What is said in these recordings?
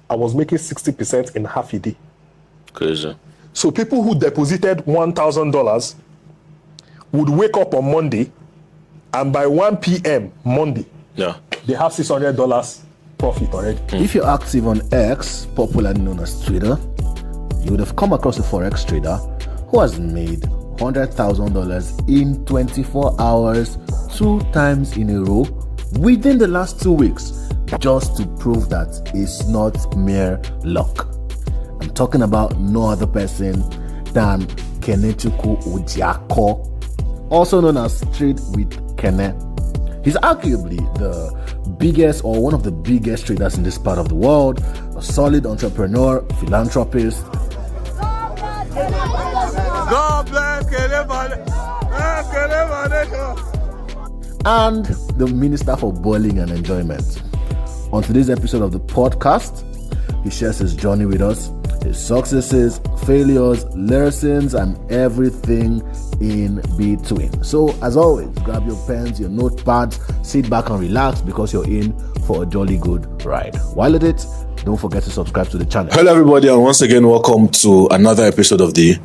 I was making 60% in half a day. Crazy. So people who deposited $1,000 would wake up on Monday, and by 1 p.m. Monday, they have $600 profit already. If you're active on X, popularly known as Twitter, you would have come across a Forex trader who has made $100,000 in 24 hours, 2 times in a row, within the last 2 weeks, just to prove that it's not mere luck. I'm talking about no other person than Kenechukwu Ojiakor, also known as Trade with Kene. He's arguably the biggest or one of the biggest traders in this part of the world, a solid entrepreneur, philanthropist. God bless Kene. And the Minister for Bowling and Enjoyment. On today's episode of the podcast, he shares his journey with us, his successes, failures, lessons, and everything in between. So, as always, grab your pens, your notepads, sit back and relax because you're in for a jolly good ride. While at it, don't forget to subscribe to the channel. Hello, everybody, and once again, welcome to another episode of the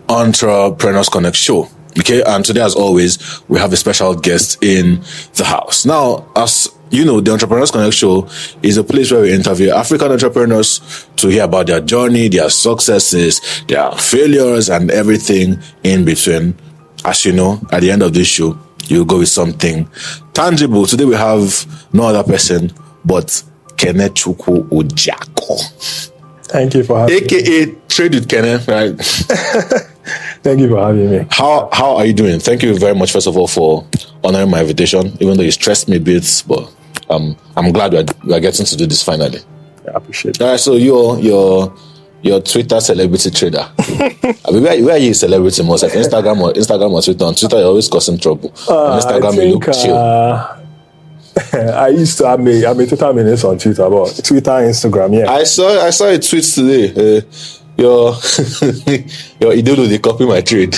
Entrepreneurs Connect show. Okay, and today, as always, we have a special guest in the house. Now, as you know, the Entrepreneurs Connect show is a place where we interview African entrepreneurs to hear about their journey, their successes, their failures, and everything in between. As you know, at the end of this show, you'll go with something tangible. Today, we have no other person but Kenechukwu Ojiakor. Thank you for having me. AKA Trade with Kene, right? Thank you for having me. How are you doing? Thank you very much, first of all, for honoring my invitation, even though you stressed me a bit, but I'm glad we are getting to do this finally. I appreciate it. All right, so you're Twitter celebrity trader. I mean, where are you a celebrity most? Like Instagram or Twitter? On Twitter, you're always causing trouble. On Instagram, you look chill. I used to I'm a total menace on Twitter, but Twitter, Instagram, yeah. I saw a tweet today. Your Idolo, they copy my trade.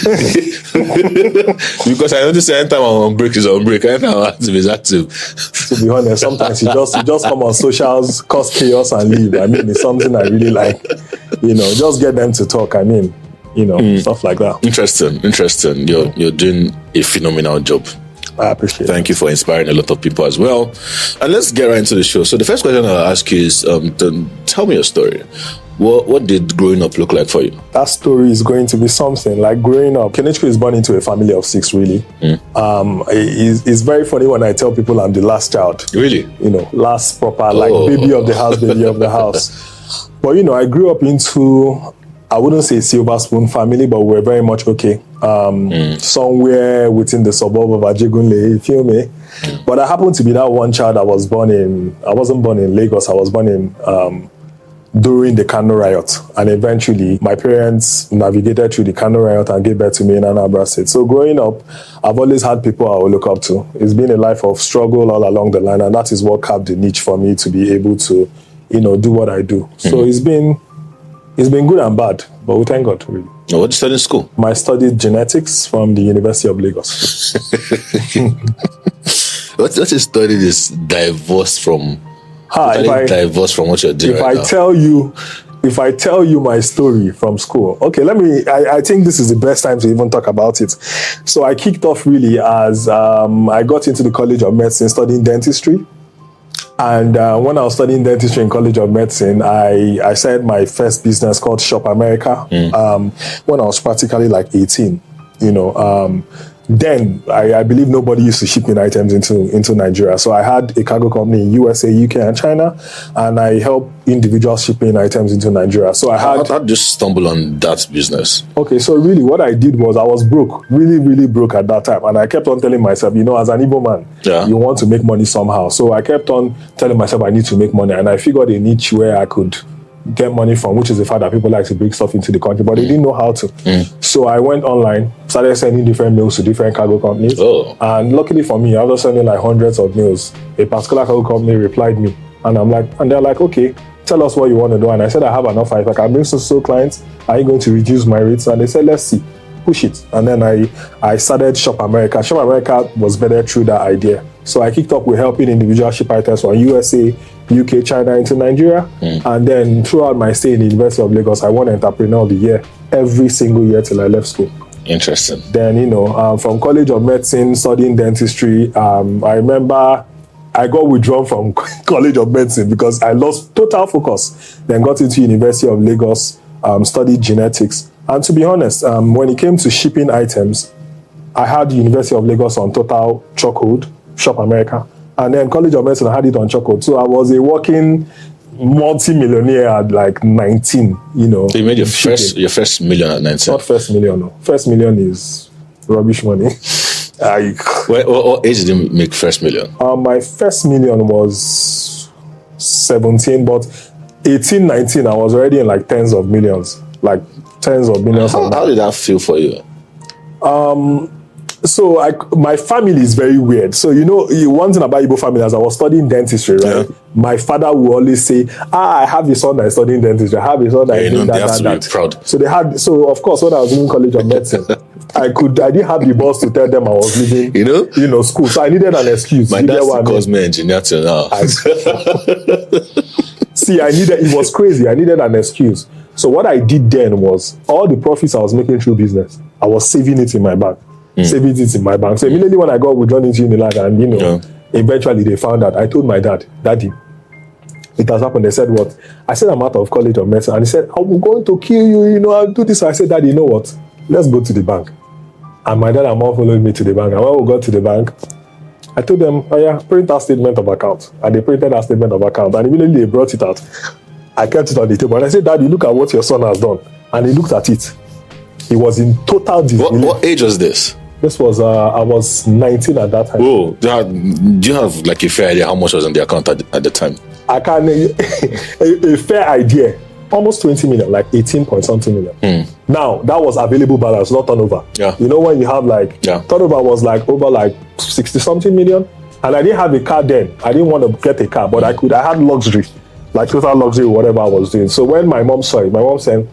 Because I notice anytime I'm on break, is on break. Anytime I'm active, is active. To be honest, sometimes you just come on socials, cause chaos and leave. I mean, it's something I really like. Just get them to talk. I mean, stuff like that. Interesting. You're doing a phenomenal job. I appreciate it. Thank you for inspiring a lot of people as well. And let's get right into the show. So the first question I'll ask you is, tell me your story. What did growing up look like for you? That story is going to be something. Like growing up, Kenechukwu is born into a family of 6, really. It's very funny when I tell people I'm the last child. Really? Last proper, baby of the house. But, I grew up into, I wouldn't say silver spoon family, but we're very much okay. Somewhere within the suburb of Ajegunle, you feel me? But I happened to be that one child I wasn't born in Lagos, I was born in during the Kano riot, and eventually my parents navigated through the Kano riot and gave birth to me in Anambra State. So growing up, I've always had people I will look up to. It's been a life of struggle all along the line, and that is what carved the niche for me to be able to, do what I do. So it's been good and bad, but we thank God, really. What did you study in school? I studied genetics from the University of Lagos. What you studied is divorced from what you're doing. If I tell you my story from school, okay, I think this is the best time to even talk about it. So I kicked off really as I got into the College of Medicine studying dentistry. And when I was studying dentistry in College of Medicine, I started my first business called Shop America when I was practically like 18, Then I believe nobody used to ship in items into Nigeria. So I had a cargo company in USA, UK, and China, and I helped individuals shipping items into Nigeria. So How did you stumble on that business? Okay, so really what I did was I was broke, really, really broke at that time. And I kept on telling myself, as an Igbo man, you want to make money somehow. So I kept on telling myself I need to make money. And I figured a niche where I could get money from, which is the fact that people like to bring stuff into the country, but they didn't know how to. So I went online, started sending different mails to different cargo companies. And luckily for me, I was sending like hundreds of mails. A particular cargo company replied me, and they're like, okay, tell us what you want to do. And I said, I have an offer. If I can bring so clients, are you going to reduce my rates? And they said, let's see, push it. And then I started Shop America. Shop America was better through that idea. So I kicked up with helping individual ship items from USA, UK, China into Nigeria. And then throughout my stay in the University of Lagos, I won Entrepreneur of the Year every single year till I left school. Interesting. Then, from College of Medicine, studying dentistry, I remember I got withdrawn from College of Medicine because I lost total focus. Then got into University of Lagos, studied genetics. And to be honest, when it came to shipping items, I had University of Lagos on total chokehold, Shop America. And then College of Medicine, I had it on chokehold. So I was a working multi-millionaire at like 19, So you made your first million at 19? Not first million, no. First million is rubbish money. What age did you make first million? My first million was 17, but 18, 19, I was already in like tens of millions. Like tens of millions. How did that feel for you? So my family is very weird. So one thing about Igbo family, as I was studying dentistry, right? Yeah. My father would always say, I have a son that is studying dentistry. I have a son that is doing that. They have to be proud. So of course, when I was in College of Medicine, I didn't have the balls to tell them I was leaving, school. So I needed an excuse. My dad still calls me engineer till now. See, it was crazy. I needed an excuse. So what I did then was all the profits I was making through business, I was saving it in my bank. Saving it in my bank. So immediately when I got withdrawn into Unilag and, eventually they found out, I told my dad, Daddy, it has happened. They said, what? I said, I'm out of College of Medicine. And he said, I'm going to kill you, I'll do this. So I said, Daddy, you know what? Let's go to the bank. And my dad and mom followed me to the bank. And when we got to the bank, I told them, print our statement of account. And they printed our statement of account. And immediately they brought it out. I kept it on the table. And I said, Daddy, look at what your son has done. And he looked at it. He was in total disbelief. What age was this? This was, I was 19 at that time. Oh, do you have like a fair idea how much was on the account at the time? I can, a fair idea, almost 20 million, like 18 point something million. Now, that was available balance, not turnover. Yeah. When you have turnover was like over like 60 something million. And I didn't have a car then. I didn't want to get a car, but I had luxury, like total luxury, whatever I was doing. So when my mom saw it, my mom said,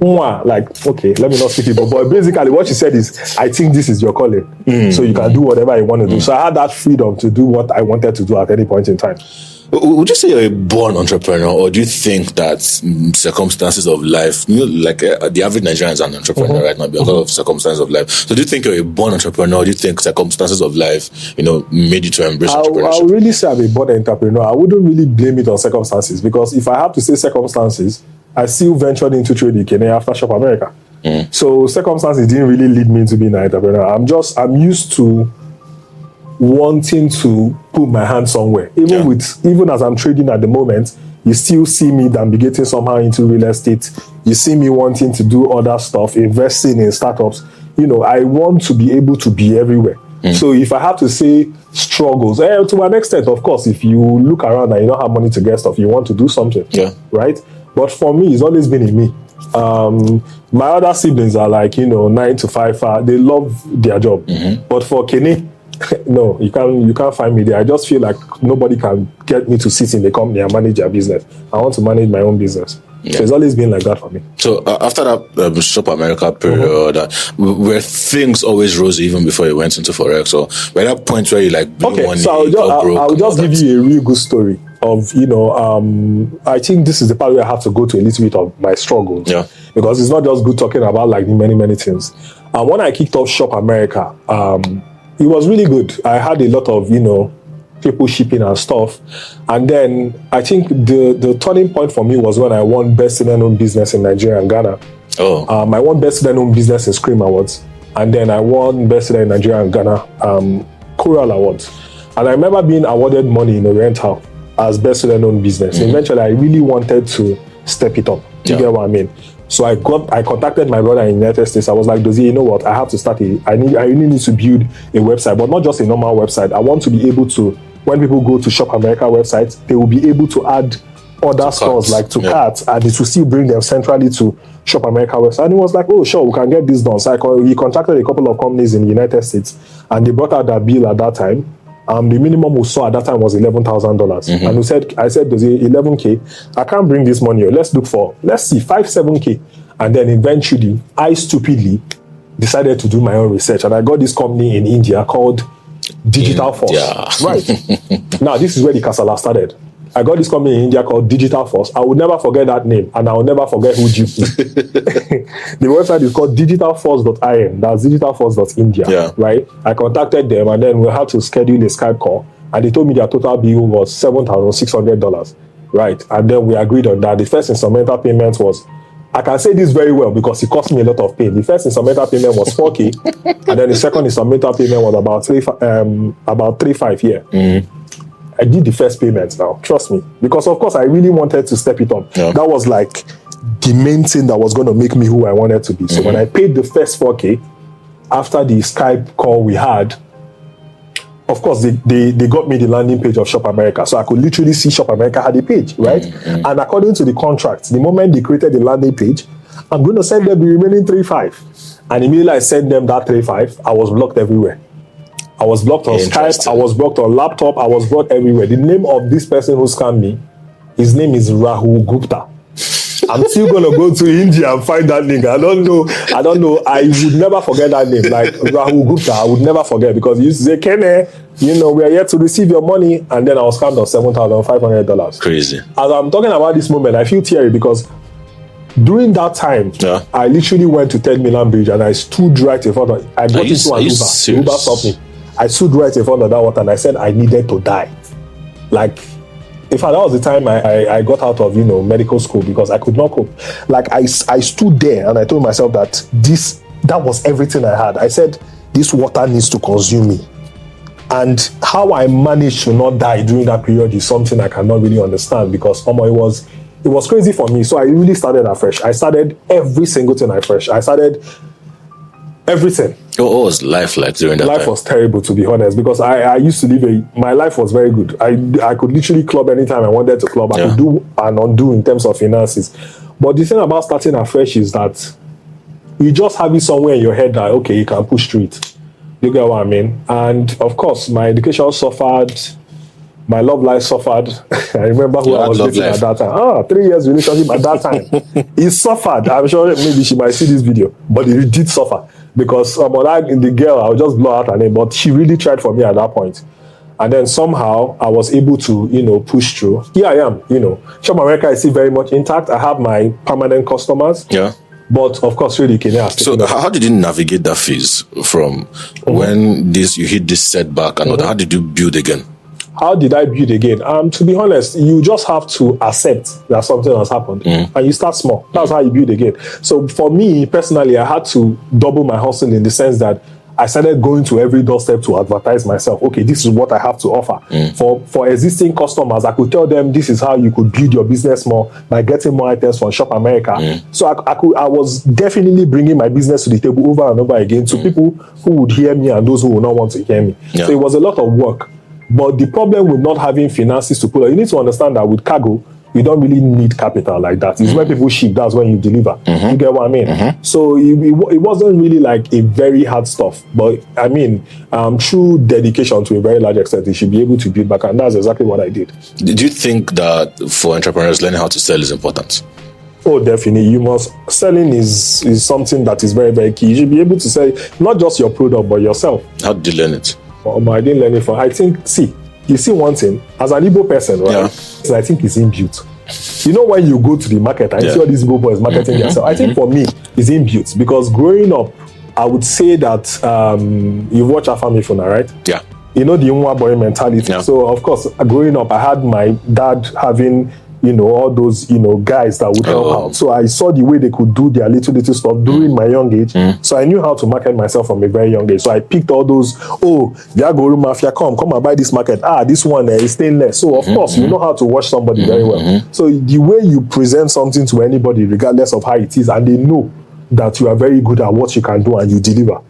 like, okay, let me not speak it, but basically what she said is, I think this is your calling. So you can do whatever you want to do. So I had that freedom to do what I wanted to do at any point in time. Would you say you're a born entrepreneur, or do you think that circumstances of life, like the average Nigerian is an entrepreneur right now because of circumstances of life? So do you think you're a born entrepreneur, or do you think circumstances of life, made you to embrace entrepreneurship? I would really say I'm a born entrepreneur. I wouldn't really blame it on circumstances, because if I have to say circumstances, I still ventured into trading Kene after Shop America. So circumstances didn't really lead me to being an entrepreneur. I'm used to wanting to put my hand somewhere. Even as I'm trading at the moment, you still see me navigating somehow into real estate. You see me wanting to do other stuff, investing in startups. I want to be able to be everywhere. So if I have to say struggles, to an extent, of course, if you look around and you don't have money to get stuff, you want to do something, right? But for me, it's always been in me. My other siblings are like, 9 to 5. They love their job. But for Kene, no, you can't find me there. I just feel like nobody can get me to sit in the company and manage their business. I want to manage my own business. So it's always been like that for me. So after that Shop America period, were things always rosy even before you went into Forex? Or by that point where you blew money, so I'll just give you a real good story of, I think this is the part where I have to go to a little bit of my struggles. Yeah. Because it's not just good talking about like many, many things. When I kicked off Shop America, it was really good. I had a lot of, people shipping and stuff. And then I think the turning point for me was when I won Best Student-Owned Business in Nigeria and Ghana. I won Best Student-Owned Business in Scream Awards. And then I won Best Student in Nigeria and Ghana Choral Awards. And I remember being awarded money in Oriental as Best Student-Owned Business. Eventually, I really wanted to step it up. Do you get what I mean? So I contacted my brother in the United States. I was like, Dozie, you know what? I have to start I really need to build a website, but not just a normal website. I want to be able to, when people go to Shop America websites, they will be able to add other stores like to carts, and it will still bring them centrally to Shop America website. And he was like, oh, sure, we can get this done. So he contacted a couple of companies in the United States, and they brought out that bill at that time. The minimum we saw at that time was $11,000. And I said, Dozie, 11K, I can't bring this money. Let's see, 5-7K. And then eventually, I stupidly decided to do my own research. And I got this company in India called Digital Force. Right. Now, this is where the Kasala started. I got this company in India called Digital Force. I would never forget that name, and I will never forget who duped me. The website is called digitalforce.in. That's digitalforce.india. Yeah. Right? I contacted them, and then we had to schedule a Skype call, and they told me their total bill was $7,600. Right? And then we agreed on that. The first instrumental payment was, I can say this very well because it cost me a lot of pain. The first instrumental payment was $4,000, and then the second instrumental payment was about $3,500. Yeah. Mm-hmm. I did the first payment now, trust me. Because of course I really wanted to step it up. Yeah. That was like the main thing that was going to make me who I wanted to be. So when I paid the first $4,000, after the Skype call we had, of course they got me the landing page of Shop America. So I could literally see Shop America had a page, right? And according to the contract, the moment they created the landing page, I'm going to send them the remaining $3,500. And immediately I sent them that $3,500, I was blocked everywhere. I was blocked on Skype, I was blocked on laptop, I was blocked everywhere. The name of this person who scammed me, his name is Rahul Gupta. I'm still going to go to India and find that nigga. I don't know. I would never forget that name. Like Rahul Gupta, I would never forget, because he used to say, Kene, we are here to receive your money. And then I was scammed on $7,500. Crazy. As I'm talking about this moment, I feel teary because during that time, I literally went to 10 Milan Bridge and I stood right in front of it. I got into an Uber. The Uber stopped me. I stood right in front of that water and I said I needed to die. Like, in fact, that was the time I got out of, medical school because I could not cope. Like, I stood there and I told myself that that was everything I had. I said, this water needs to consume me. And how I managed to not die during that period is something I cannot really understand, because it was crazy for me. So I really started afresh. I started every single thing afresh. I started everything. What was life like during that time? Life was terrible, to be honest, because I used to live my life was very good. I could literally club anytime I wanted to club. I could do and undo in terms of finances. But the thing about starting afresh is that you just have it somewhere in your head that, okay, you can push through it. You get what I mean? And of course, my education suffered. My love life suffered. I remember who I was dating at that time. 3 years relationship at that time. It suffered. I'm sure maybe she might see this video, but it did suffer. Because the girl, I'll just blow out her name, but she really tried for me at that point. And then somehow I was able to, push through. Here I am, Shop America is still very much intact. I have my permanent customers. Yeah. But of course, really, Kene has So how did you navigate that phase from when you hit this setback and how did you build again? How did I build again? To be honest, you just have to accept that something has happened and you start small. That's how you build again. So for me, personally, I had to double my hustle in the sense that I started going to every doorstep to advertise myself. Okay, this is what I have to offer. For existing customers, I could tell them this is how you could build your business more by getting more items from Shop America. So I was definitely bringing my business to the table over and over again to people who would hear me and those who would not want to hear me. Yeah. So it was a lot of work. But the problem with not having finances to pull out, you need to understand that with cargo, you don't really need capital like that. It's when people ship, that's when you deliver. You get what I mean? So it wasn't really like a very hard stuff. But I mean, through dedication to a very large extent, you should be able to build back. And that's exactly what I did. Did you think that for entrepreneurs, learning how to sell is important? Oh, definitely. Selling is something that is very, very key. You should be able to sell not just your product, but yourself. How did you learn it? I didn't learn it from. I think, you see one thing, as an Igbo person, right? I think it's inbuilt. When you go to the market and you see all these Igbo boys marketing themselves, I think for me, it's inbuilt. Because growing up, I would say that you watch Afamifuna, right? Yeah. The Nwa boy mentality. Yeah. So, of course, growing up, I had my dad having all those, guys that would help out. So I saw the way they could do their little stuff during my young age. So I knew how to market myself from a very young age. So I picked all those, Viagoru Mafia, come and buy this market. This one is stainless. So of course, you know how to watch somebody very well. So the way you present something to anybody, regardless of how it is, and they know that you are very good at what you can do and you deliver.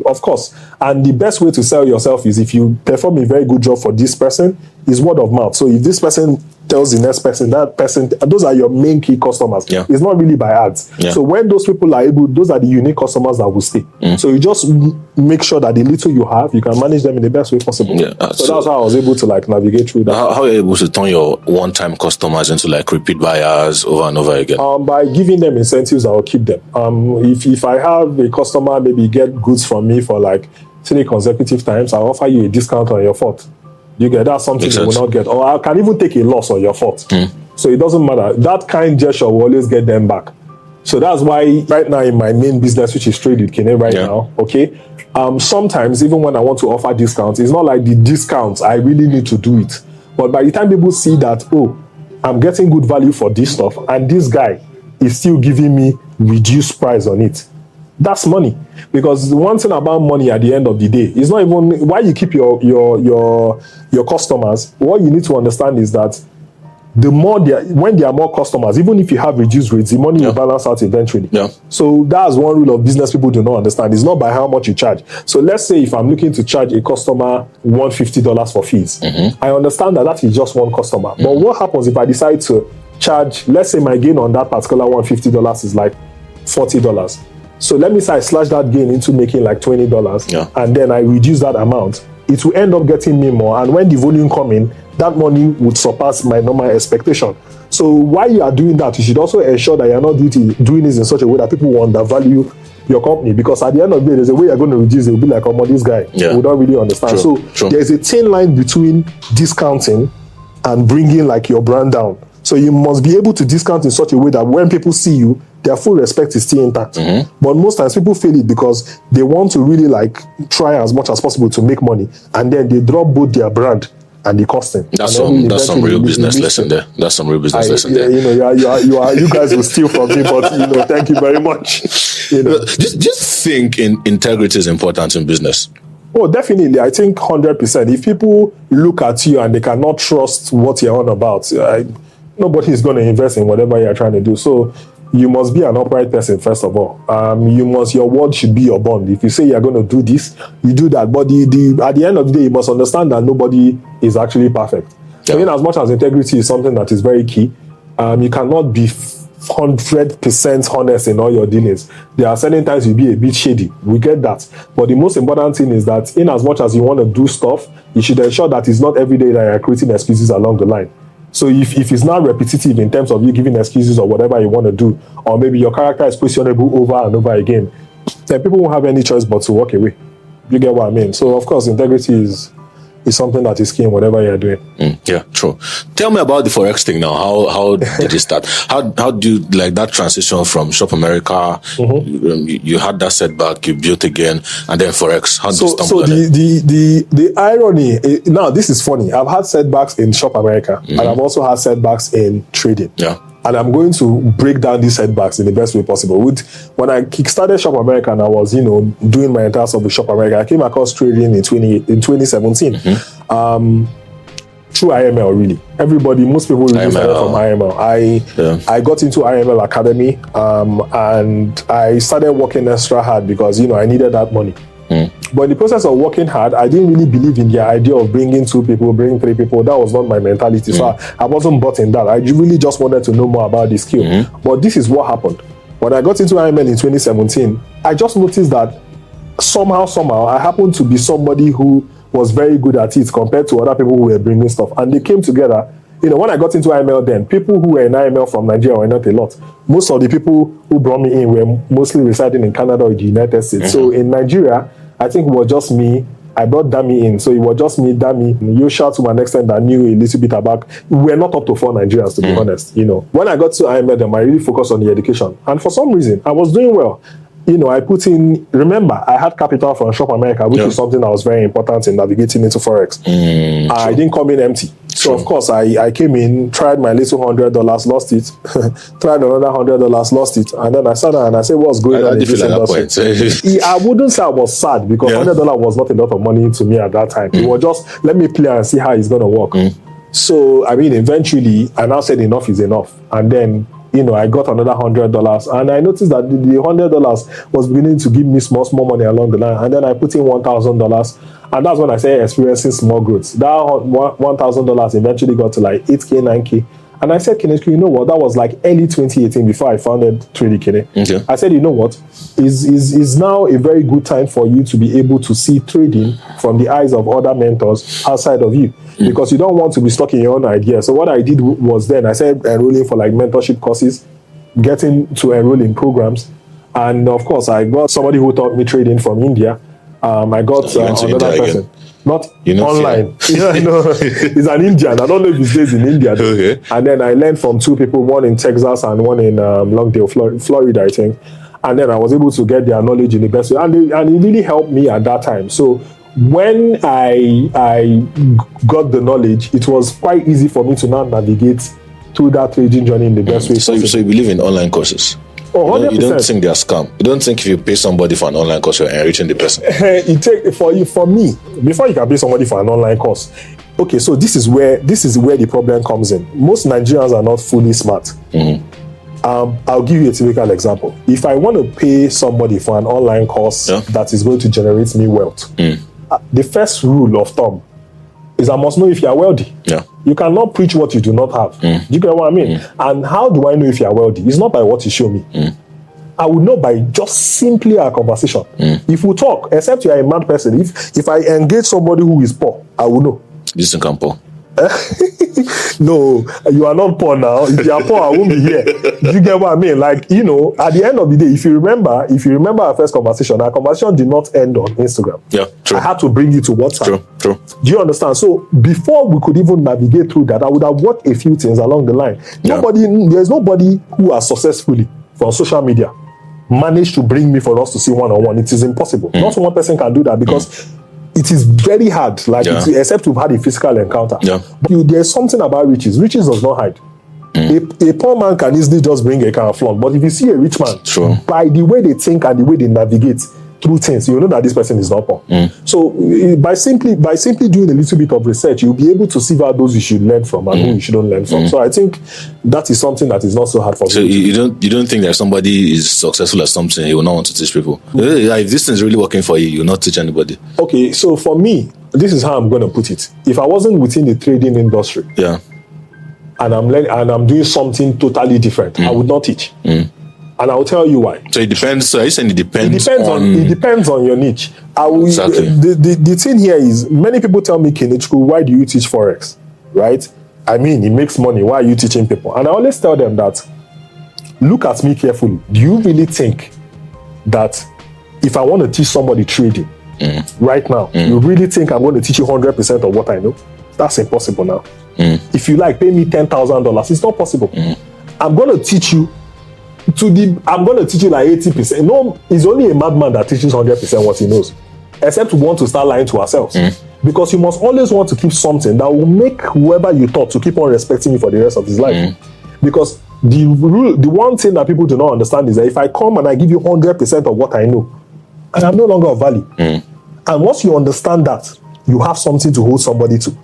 Of course. And the best way to sell yourself is if you perform a very good job for this person, is word of mouth. So if this person tells the next person, that person, those are your main key customers. Yeah. It's not really by ads. Yeah. So when those people are able, those are the unique customers that will stay. So you just make sure that the little you have, you can manage them in the best way possible. Yeah, so that's how I was able to navigate through that. How are you able to turn your one-time customers into repeat buyers over and over again? By giving them incentives that will keep them. If I have a customer maybe get goods from me for 3 consecutive times, I'll offer you a discount on your fourth. You get that's something Makes you will sense. not get, or I can even take a loss on your fault. So it doesn't matter. That kind gesture will always get them back. So that's why right now in my main business, which is trade with Kene right now, okay, sometimes even when I want to offer discounts, it's not like the discounts, I really need to do it. But by the time people see that, oh, I'm getting good value for this stuff, and this guy is still giving me reduced price on it, that's money. Because the one thing about money at the end of the day is not even why you keep your customers. What you need to understand is that the more when there are more customers, even if you have reduced rates, the money will balance out eventually. So that's one rule of business people do not understand. It's not by how much you charge. So let's say if I'm looking to charge a customer $150 for fees, I understand that is just one customer. But what happens if I decide to charge, let's say my gain on that particular $150 is like $40. So let me say I slash that gain into making like $20, and then I reduce that amount. It will end up getting me more, and when the volume come in, that money would surpass my normal expectation. So while you are doing that, you should also ensure that you're not doing this in such a way that people will undervalue your company, because at the end of the day, there's a way you're going to reduce it. Will be like, oh, this guy, we don't really understand. There's a thin line between discounting and bringing like your brand down. So you must be able to discount in such a way that when people see you, their full respect is still intact. But most times people fail it because they want to really like try as much as possible to make money, and then they drop both their brand and the costing. That's some real business lesson there. That's some real business lesson there. You guys will steal from me, but thank you very much. Do you think integrity is important in business? Oh, definitely. I think 100%. If people look at you and they cannot trust what you're on about, nobody is going to invest in whatever you're trying to do. So you must be an upright person, first of all. Your word should be your bond. If you say you're going to do this, you do that. But at the end of the day, you must understand that nobody is actually perfect. So in as much as integrity is something that is very key, you cannot be 100% honest in all your dealings. There are certain times you'll be a bit shady. We get that. But the most important thing is that in as much as you want to do stuff, you should ensure that it's not every day that you're creating excuses along the line. So if it's not repetitive in terms of you giving excuses or whatever you want to do, or maybe your character is questionable over and over again, then people won't have any choice but to walk away. You get what I mean? So of course, integrity is something that is key in whatever you're doing. Yeah, true. Tell me about the Forex thing now. How did it start? How do you like that transition from Shop America? You had that setback, you built again, and then Forex. How did you stumble on it? The irony, now this is funny. I've had setbacks in Shop America, and I've also had setbacks in trading. And I'm going to break down these setbacks in the best way possible. When I kickstarted Shop America and I was, doing my entire stuff with Shop America, I came across trading in 2017. Through IML, really. Most people really started from IML. I got into IML Academy, and I started working extra hard because, I needed that money. But in the process of working hard, I didn't really believe in the idea of bringing 2 people, bringing 3 people. That was not my mentality. So I wasn't bought in that. I really just wanted to know more about the skill. But this is what happened. When I got into IML in 2017, I just noticed that somehow, I happened to be somebody who was very good at it compared to other people who were bringing stuff. And they came together. When I got into IML then, people who were in IML from Nigeria were not a lot. Most of the people who brought me in were mostly residing in Canada or the United States. So in Nigeria, I think it was just me. I brought Dami in. So it was just me, Dami, Yosha to an extent that knew a little bit about. We were not up to 4 Nigerians, to be honest. When I got to IML, then I really focused on the education. And for some reason, I was doing well. I put in, remember, I had capital from Shop America, which is something that was very important in navigating into Forex. I didn't come in empty. So, of course, I came in, tried my little $100, lost it, tried another $100, lost it. And then I sat down and I said, what's going on in this industry? I wouldn't say I was sad because $100 was not a lot of money to me at that time. It was just, let me play and see how it's going to work. So, eventually, I now said enough is enough. And then, I got another $100, and I noticed that the $100 was beginning to give me small money along the line. And then I put in $1,000, and that's when I started experiencing small growth. That $1,000 eventually got to like 8K, 9K. And I said, Kenechukwu, you know what? That was like early 2018 before I founded Trading Kene. I said, you know what? Is now a very good time for you to be able to see trading from the eyes of other mentors outside of you. Because you don't want to be stuck in your own idea. So what I did was then I started enrolling for like mentorship courses, getting to enroll in programs. And of course, I got somebody who taught me trading from India. I got another person. not You know, online. He's an Indian. I don't know if he stays in India. Okay. And then I learned from two people, one in Texas and one in Longdale, Florida, I think. And then I was able to get their knowledge in the best way. And it really helped me at that time. So when I got the knowledge, it was quite easy for me to now navigate through that trading journey in the best way So possible. you believe in online courses? Oh, 100%. You don't think they're scam? You don't think if you pay somebody for an online course, you're enriching the person? For me, before you can pay somebody for an online course, okay, so this is where the problem comes in. Most Nigerians are not fully smart. I'll give you a typical example. If I want to pay somebody for an online course that is going to generate me wealth, the first rule of thumb is I must know if you are wealthy. Yeah. You cannot preach what you do not have. Do you get what I mean? And how do I know if you are wealthy? It's not by what you show me. I will know by just simply our conversation. If we talk, except you are a mad person, if I engage somebody who is poor, I will know. You think I'm poor? No, you are not poor now. If you are poor, I won't be here. Do you get what I mean? Like, you know, at the end of the day, if you remember our first conversation, our conversation did not end on Instagram. Yeah, true. I had to bring you to WhatsApp. True. Do you understand? So before we could even navigate through that, I would have watched a few things along the line. There's nobody who has successfully from social media managed to bring me for us to see one-on-one. It is impossible. Not one person can do that because it is very hard, except you've had a physical encounter. But there's something about riches. Riches does not hide. A poor man can easily just bring a can of flaunt. But if you see a rich man, by the way they think and the way they navigate through things, you know that this person is not poor. So by simply doing a little bit of research, you'll be able to see out those you should learn from and who you shouldn't learn from. So I think that is something that is not so hard for me. So you don't think that somebody is successful at something, he will not want to teach people? If this thing is really working for you, you'll not teach anybody. Okay, so for me, this is how I'm going to put it. If I wasn't within the trading industry, and I'm doing something totally different, I would not teach. And I'll tell you why. So it depends. So are you saying it depends on your niche. Exactly. The thing here is, many people tell me, Kenechukwu, why do you teach Forex? Right? I mean, it makes money. Why are you teaching people? And I always tell them that, look at me carefully. Do you really think that if I want to teach somebody trading right now, you really think I'm going to teach you 100% of what I know? That's impossible now. If you like, pay me $10,000. It's not possible. I'm going to teach you like 80%. No, it's only a madman that teaches 100% what he knows. Except we want to start lying to ourselves. Because you must always want to keep something that will make whoever you taught to keep on respecting you for the rest of his life. Because the one thing that people do not understand is that if I come and I give you 100% of what I know, and I'm no longer of value. And once you understand that, you have something to hold somebody to.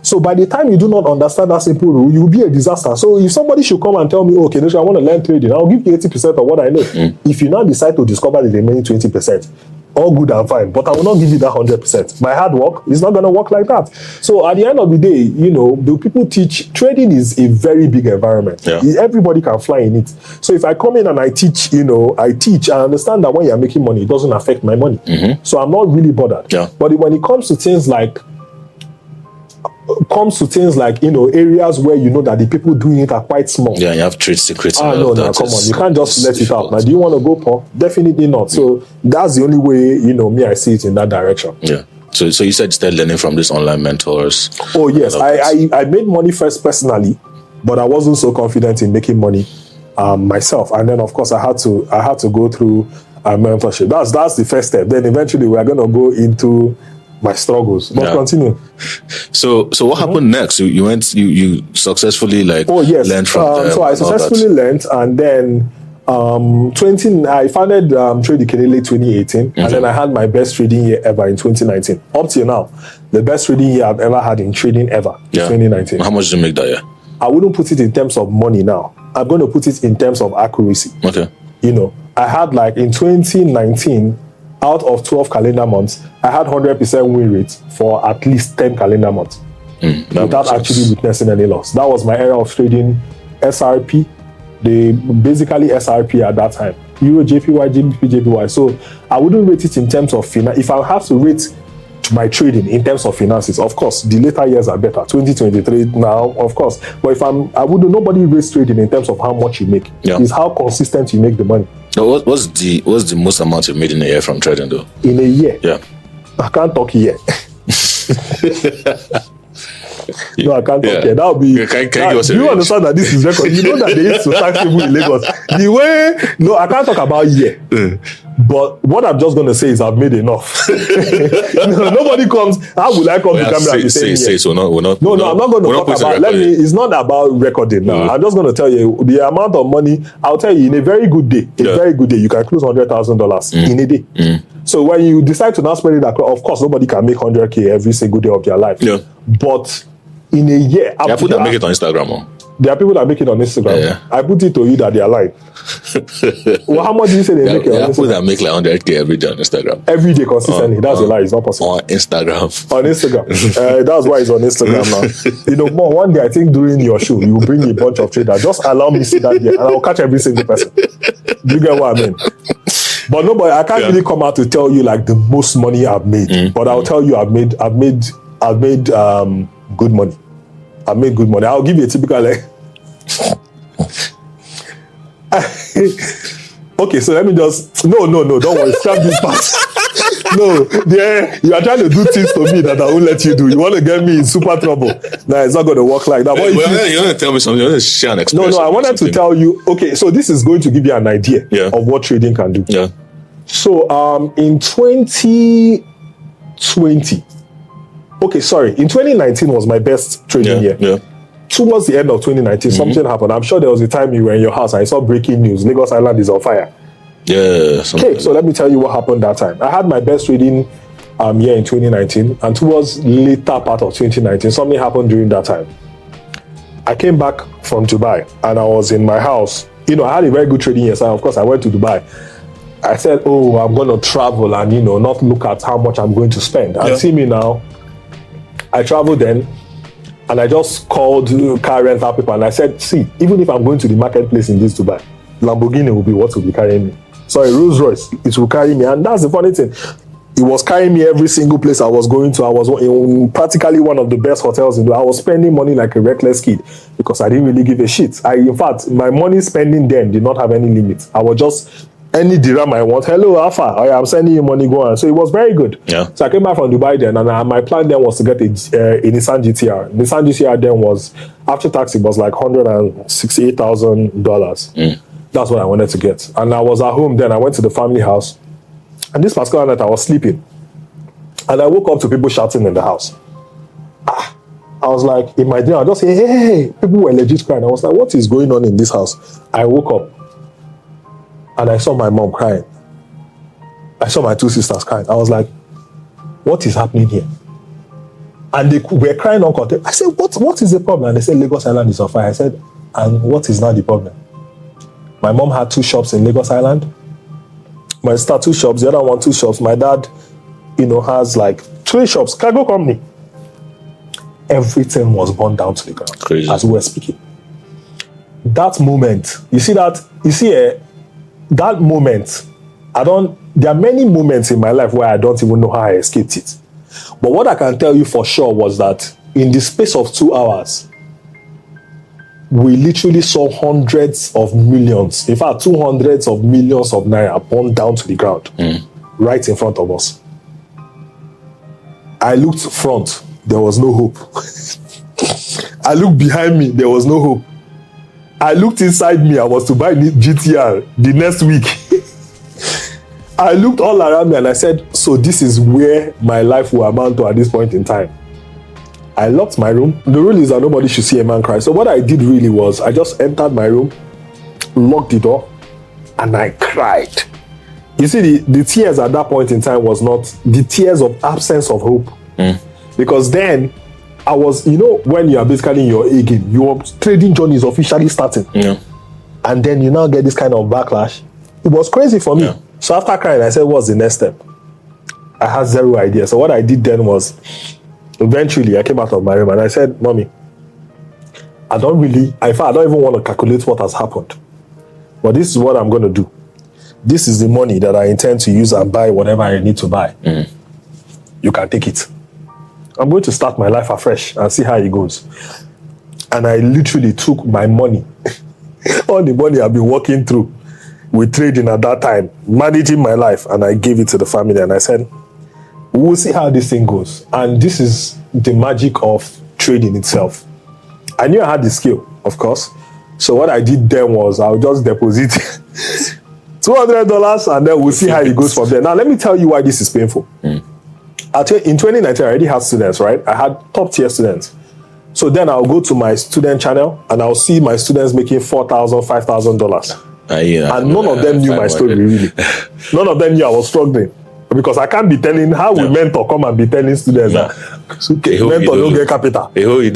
So by the time you do not understand that simple rule, you will be a disaster. So if somebody should come and tell me, okay, I want to learn trading, I'll give you 80% of what I know. If you now decide to discover the remaining 20%, all good and fine, but I will not give you that 100%. My hard work is not going to work like that. So at the end of the day, you know, the people teach, trading is a very big environment. Everybody can fly in it. So if I come in and I teach, I understand that when you're making money, it doesn't affect my money. So I'm not really bothered. But when it comes to things like, areas where you know that the people doing it are quite small. You have trade secrets. No, come on. You can't just let it out. Now, do you want to go poor? Definitely not. So that's the only way, I see it in that direction. So you said you started learning from these online mentors. Oh, yes. I made money first personally, but I wasn't so confident in making money myself. And then, of course, I had to go through mentorship. That's the first step. Then eventually we are going to go into my struggles. But continue. So what happened next? You successfully learned from them. So I successfully learned, and then I founded Trade Kene late 2018, and then I had my best trading year ever in 2019. Up till now, the best trading year I've ever had in trading ever in 2019. How much did you make that year? I wouldn't put it in terms of money now. I'm going to put it in terms of accuracy. Okay. I had in 2019, out of 12 calendar months, I had 100% win rate for at least 10 calendar months without actually witnessing any loss. That was my era of trading SRP. Basically SRP at that time. Euro, JPY, GBP, JPY. So I wouldn't rate it in terms of finance. If I have to rate my trading in terms of finances, of course, the later years are better. 2023 now, of course. But nobody rates trading in terms of how much you make. It's how consistent you make the money. So what's the most amount you made in a year from trading though? In a year? Yeah. I can't talk here. No, I can't talk here. That would be. Can you give us a do you range? understand that this is record? You know that they used to tax people in Lagos. The way, no, I can't talk about here. But what I'm just going to say is I've made enough. No, nobody comes. How would I come to camera and be saying say so. We're not. No, I'm not going to talk about. Let me. It's not about recording now. I'm just going to tell you the amount of money. I'll tell you in a very good day. Very good day, you can close $100,000 in a day. So when you decide to now spend it, of course, nobody can make 100K every single day of their life. Yeah. But in a year, There are people that make it on Instagram. There are people that make it on Instagram. Yeah. I put it to you that they are lying. Well, how much do you say they make it There on are people Instagram? that make like 100K every day on Instagram. Every day consistently. That's a lie. It's not possible. On Instagram. On Instagram. That's why it's on Instagram now. You know, more one day I think during your show, you bring a bunch of traders. Just allow me to sit that there and I'll catch every single person. Do you get what I mean? But no, but I can't really come out to tell you like the most money I've made. But I'll tell you I've made good money. I've made good money. I'll give you a typical like. Okay, so let me just no, don't worry, scrap this part. No, you are trying to do things to me that I won't let you do. You want to get me in super trouble. Nah, it's not going to work like that. You want to tell me something? You want to share an experience? No, I wanted to tell you. Okay, so this is going to give you an idea of what trading can do. Yeah. So in 2020, in 2019 was my best trading year. Yeah. Towards the end of 2019, something happened. I'm sure there was a time you were in your house and I saw breaking news. Lagos Island is on fire. Yeah. Okay, so let me tell you what happened that time. I had my best trading year in 2019, and towards later part of 2019, something happened during that time. I came back from Dubai and I was in my house. You know, I had a very good trading year, so of course I went to Dubai. I said, oh, I'm going to travel and, you know, not look at how much I'm going to spend. And see me now, I traveled then, and I just called car rental people and I said, see, even if I'm going to the marketplace in this Dubai, Lamborghini will be what will be carrying me. Sorry, Rolls Royce, it will carry me. And that's the funny thing. It was carrying me every single place I was going to. I was in practically one of the best hotels in the world. I was spending money like a reckless kid because I didn't really give a shit. In fact, my money spending then did not have any limit. I was just, any dirham I want, hello, Alpha, I'm sending you money, go on. So it was very good. Yeah. So I came back from Dubai then, and my plan then was to get a Nissan GTR. Nissan GTR then was, after tax, it was like $168,000. That's what I wanted to get. And I was at home then, I went to the family house, and this particular night I was sleeping. And I woke up to people shouting in the house. I was like, in my dream, I just say, hey, people were legit crying. I was like, what is going on in this house? I woke up. And I saw my mom crying. I saw my two sisters crying. I was like, what is happening here? And they were crying uncontrollably. I said, what is the problem? And they said, Lagos Island is on fire. I said, and what is now the problem? My mom had 2 shops in Lagos Island. My sister 2 shops, the other one 2 shops. My dad, you know, has like 3 shops, cargo company. Everything was burned down to the ground. Crazy. As we were speaking. That moment, that moment, there are many moments in my life where I don't even know how I escaped it. But what I can tell you for sure was that in the space of 2 hours, we literally saw hundreds of millions, in fact, 200s of millions of naira burned down to the ground, right in front of us. I looked front, there was no hope. I looked behind me, there was no hope. I looked inside me, I was to buy GTR the next week. I looked all around me and I said, so this is where my life will amount to at this point in time. I locked my room. The rule is that nobody should see a man cry. So what I did really was, I just entered my room, locked the door, and I cried. You see, the tears at that point in time was not the tears of absence of hope. Because then, I was, you know, when you are basically in your A game, your trading journey is officially starting. And then you now get this kind of backlash. It was crazy for me. So after crying, I said, what's the next step? I had zero idea. So what I did then was, eventually I came out of my room and I said, Mommy, I don't even want to calculate what has happened. But this is what I'm going to do. This is the money that I intend to use and buy whatever I need to buy. You can take it. I'm going to start my life afresh and see how it goes. And I literally took my money, all the money I've been working through with trading at that time, managing my life, and I gave it to the family. And I said, we'll see how this thing goes. And this is the magic of trading itself. I knew I had the skill, of course. So what I did then was I'll just deposit $200 and then we'll see how it goes from there. Now, let me tell you why this is painful. I'll tell you, in 2019, I already had students, right? I had top tier students. So then I'll go to my student channel and I'll see my students making $4,000, $5,000. And none of them knew my story, really. None of them knew I was struggling. Because I can't be telling how we mentor come and be telling students that mentor don't get capital. You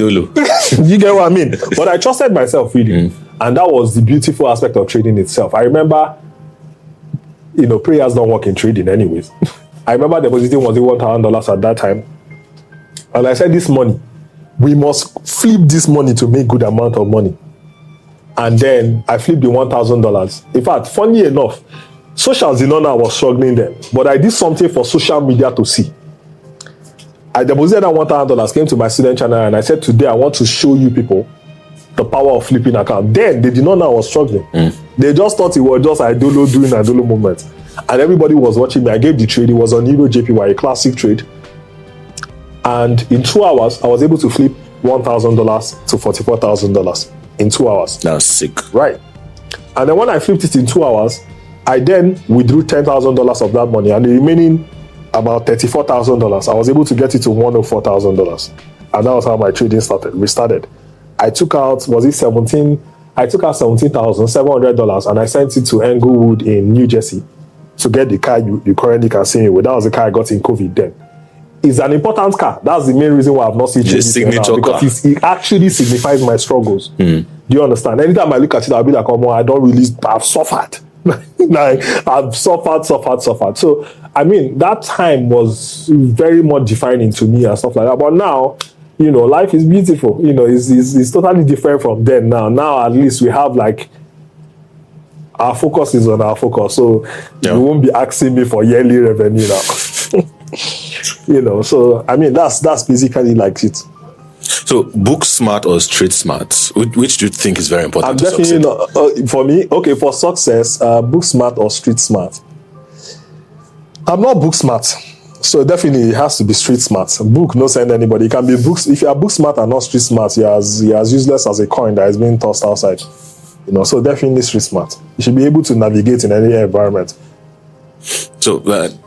get what I mean? But I trusted myself, really. And that was the beautiful aspect of trading itself. I remember, prayers don't work in trading anyways. I remember depositing was $1,000 at that time. And I said, this money, we must flip this money to make good amount of money. And then I flipped the $1,000. In fact, funny enough, socials did not know I was struggling then, but I did something for social media to see. I deposited that $1,000, came to my student channel, and I said, today I want to show you people the power of flipping account. Then they did not know I was struggling. They just thought it was just Idolo doing Idolo movement. And everybody was watching me. I gave the trade. It was on Euro JPY, a classic trade. And in 2 hours, I was able to flip $1,000 to $44,000 in 2 hours. That was sick. Right. And then when I flipped it in 2 hours, I then withdrew $10,000 of that money, and the remaining about $34,000, I was able to get it to $104,000. And that was how my trading restarted. I took out, I took out $17,700 and I sent it to Englewood in New Jersey to get the car you currently can see me with. That was the car I got in COVID then. It's an important car. That's the main reason why I've not seen trading now, because it actually signifies my struggles. Do you understand? Anytime I look at it, I'll be like, oh, I've suffered. Like, I've suffered. So, I mean, that time was very much defining to me and stuff like that. But now, life is beautiful. It's totally different from then now. Now, at least we have our focus is on our focus. So, you won't be asking me for yearly revenue now. So, I mean, that's basically like it. So, book smart or street smart? Which do you think is very important? I'm definitely not, for me, okay, for success, book smart or street smart. I'm not book smart. So definitely it has to be street smart. Book, no send anybody. It can be books. If you are book smart and not street smart, you're as useless as a coin that is being tossed outside. So definitely street smart. You should be able to navigate in any environment. So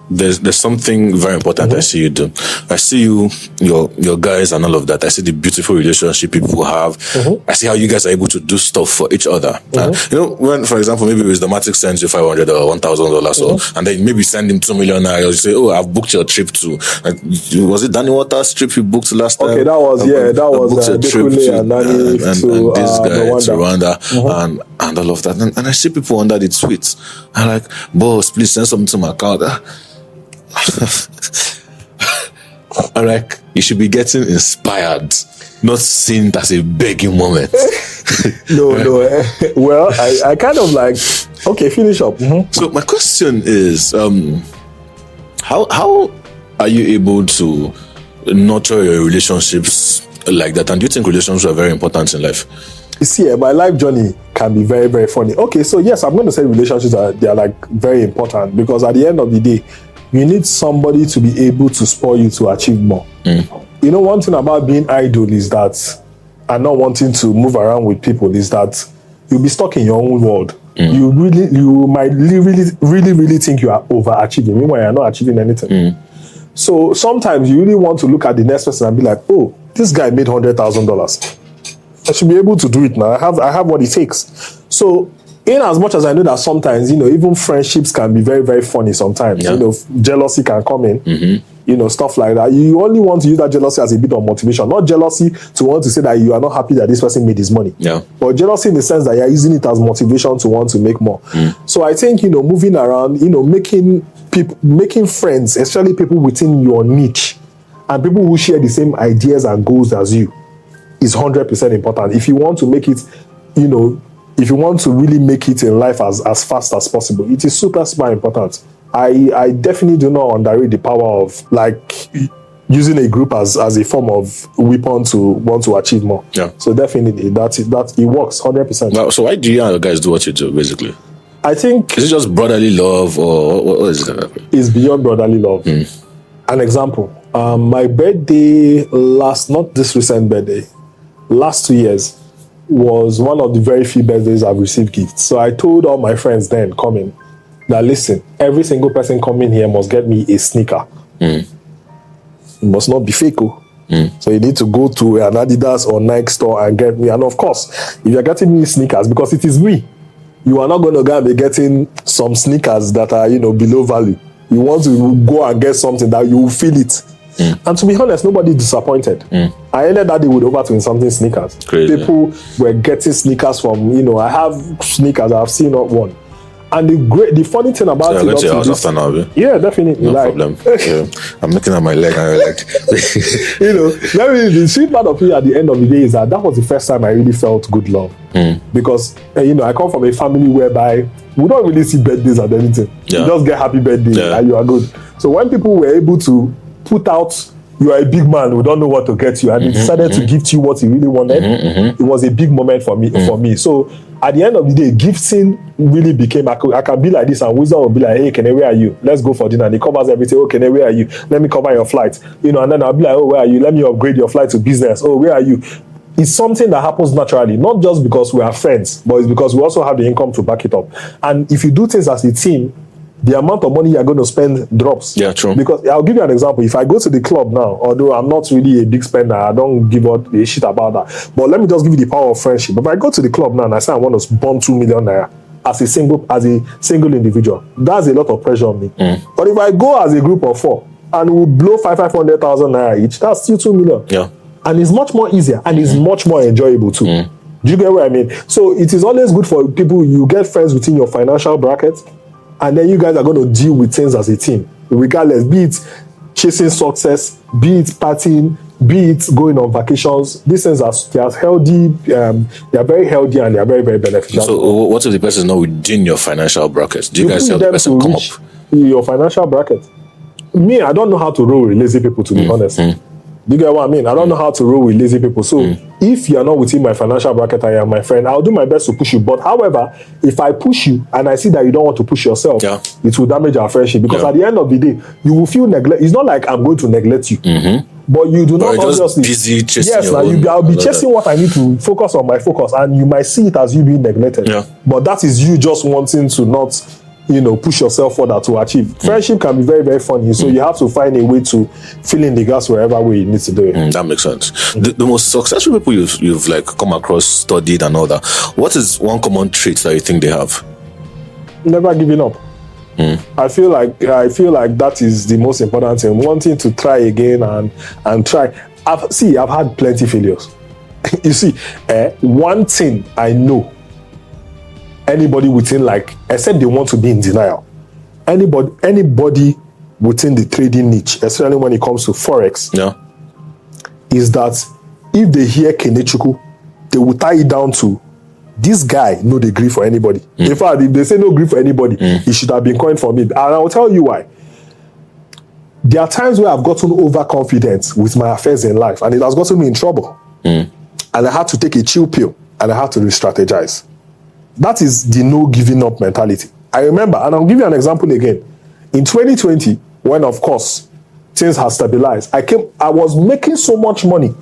there's something very important I see you do. I see your guys and all of that. I see the beautiful relationship people have. I see how you guys are able to do stuff for each other. When, for example, maybe Wisdomatic sends you $500 or $1,000, and then maybe send him $2 million, or you say, oh, I've booked your trip to, was it Danny Waters' trip you booked last time? Okay, that was a trip to this guy to Rwanda and all of that. And I see people under the tweets. I'm like, boss, please send something to my account. I'm like, you should be getting inspired, not seen it as a begging moment. No. Well, I kind of like, okay, finish up. So my question is, how are you able to nurture your relationships like that? And do you think relationships are very important in life? You see, my life journey can be very, very funny. Okay, so yes, I'm going to say relationships are like very important, because at the end of the day, you need somebody to be able to spur you to achieve more. One thing about being idle is that, and not wanting to move around with people, is that you'll be stuck in your own world. You might really think you are overachieving, meanwhile you're not achieving anything. So sometimes you really want to look at the next person and be like, oh, this guy made $100,000. I should be able to do it now. I have what it takes. So, in as much as I know that sometimes, even friendships can be very, very funny sometimes. Jealousy can come in, stuff like that. You only want to use that jealousy as a bit of motivation, not jealousy to want to say that you are not happy that this person made his money. But jealousy in the sense that you're using it as motivation to want to make more. So I think, moving around, making friends, especially people within your niche and people who share the same ideas and goals as you, is 100% important. If you want to make it, if you want to really make it in life as fast as possible, it is super important. I definitely do not underrate the power of using a group as a form of weapon to want to achieve more. So definitely that it works 100%. Now, so why do you and the guys do what you do, basically? I think, is it just brotherly love, or what is it? It's beyond brotherly love. an example. My birthday not this recent birthday, last 2 years was one of the very few birthdays I've received gifts. So I told all my friends then coming that listen, every single person coming here must get me a sneaker. It must not be fake. So you need to go to an Adidas or Nike store and get me. And of course, if you're getting me sneakers, because it is me, you are not going to go and be getting some sneakers that are, below value. You want to go and get something that you will feel it. And to be honest, nobody disappointed. I ended that day with over 20 something sneakers. Crazy. People were getting sneakers from, I have sneakers I've seen not one. And the funny thing about so it, to your house after now, yeah, definitely. No problem. Yeah. I'm looking at my leg and I'm like, the sweet part of it at the end of the day is that was the first time I really felt good love. Because, I come from a family whereby we don't really see birthdays or anything. Yeah. You just get happy birthday and you are good. So when people were able to put out, you are a big man, we don't know what to get you, and they decided to gift you what you really wanted, it was a big moment for me. So at the end of the day, gifting really became, I can be like this, and Wisdom will be like, hey, Kene, where are you? Let's go for dinner. And he covers everything. Oh, Kene, where are you? Let me cover your flight. And then I'll be like, oh, where are you? Let me upgrade your flight to business. Oh, where are you? It's something that happens naturally, not just because we are friends, but it's because we also have the income to back it up. And if you do things as a team, the amount of money you're going to spend drops. Yeah, true. Because I'll give you an example. If I go to the club now, although I'm not really a big spender, I don't give a shit about that. But let me just give you the power of friendship. If I go to the club now and I say I want to burn 2 million naira as a single individual, that's a lot of pressure on me. But if I go as a group of 4 and we blow 500,000 naira each, that's still 2 million. Yeah. And it's much more easier and it's much more enjoyable too. Do you get what I mean? So it is always good for people, you get friends within your financial bracket, and then you guys are going to deal with things as a team, regardless, be it chasing success, be it partying, be it going on vacations. These things they are healthy, they are very healthy, and they are very, very beneficial. So what if the person is not within your financial bracket? Do you guys help the person come up? Your financial bracket. Me, I don't know how to roll with lazy people, to be honest. Do you get what I mean? I don't know how to roll with lazy people. So if you are not within my financial bracket, I am my friend, I'll do my best to push you. But however, if I push you and I see that you don't want to push yourself, it will damage our friendship. Because at the end of the day, you will feel neglect. It's not like I'm going to neglect you. But you do not obviously. Busy chasing I'll be chasing what I need to focus on my focus. And you might see it as you being neglected. But that is you just wanting to not push yourself further to achieve. Friendship can be very, very funny. So you have to find a way to fill in the gaps wherever way you need to do it. That makes sense. The most successful people you've like come across, studied and all that, what is one common trait that you think they have? Never giving up. I feel like that is the most important thing. Wanting to try again and try. I've had plenty failures. You see, one thing I know, anybody within except they want to be in denial, anybody within the trading niche, especially when it comes to Forex, is that if they hear Kenechukwu, they will tie it down to this guy no dey gree for anybody. In fact, if they say no gree for anybody, he should have been coined for me. And I will tell you why. There are times where I've gotten overconfident with my affairs in life, and it has gotten me in trouble. And I had to take a chill pill, and I had to re-strategize. That is the no giving up mentality. I remember, and I'll give you an example again. In 2020, when of course things have stabilized, I was making so much money.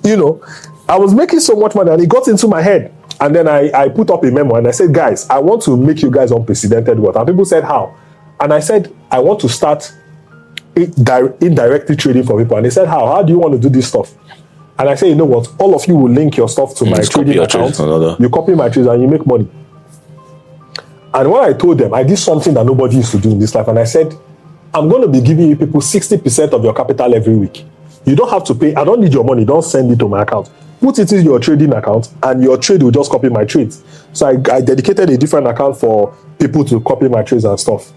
I was making so much money, and it got into my head. And then I put up a memo and I said, guys, I want to make you guys unprecedented wealth. And people said, how? And I said, I want to start indirectly trading for people. And they said, how? How do you want to do this stuff? And I say, you know what? All of you will link your stuff to my trading account. You copy my trades and you make money. And when I told them, I did something that nobody used to do in this life. And I said, I'm going to be giving you people 60% of your capital every week. You don't have to pay. I don't need your money. Don't send it to my account. Put it in your trading account and your trade will just copy my trades. So I dedicated a different account for people to copy my trades and stuff.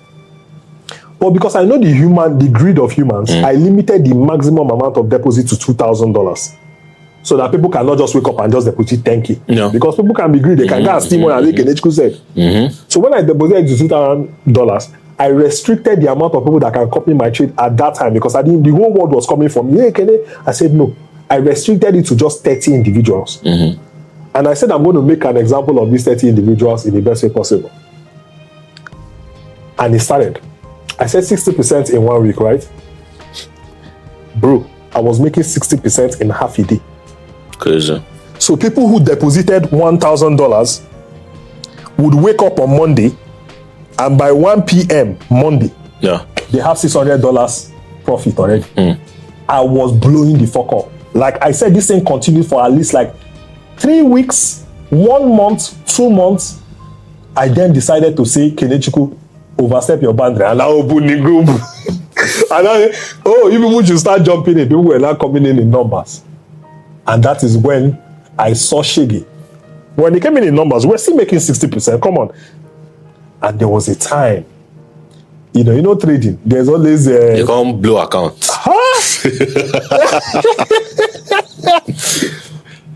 But because I know the greed of humans, I limited the maximum amount of deposit to $2,000. So that people cannot just wake up and just deposit 10K. No. Because people can be greedy. They can get and steal money, as Kenechukwu said. So when I deposited to $2,000, I restricted the amount of people that can copy my trade at that time, because the whole world was coming from me. Hey, Kene. I said, no. I restricted it to just 30 individuals. And I said, I'm going to make an example of these 30 individuals in the best way possible. And it started. I said 60% in 1 week, right? Bro, I was making 60% in half a day. Crazy. So people who deposited $1,000 would wake up on Monday, and by 1 p.m. Monday, they have $600 profit already. I was blowing the fuck up. Like I said, this thing continued for at least like 3 weeks, 1 month, 2 months. I then decided to say, Kenechukwu, overstep your boundary, and I open the group. And you people should start jumping in. People were now coming in numbers. And that is when I saw Shege. When they came in numbers, we're still making 60%. Come on. And there was a time, you know, trading. There's always you can't blow account.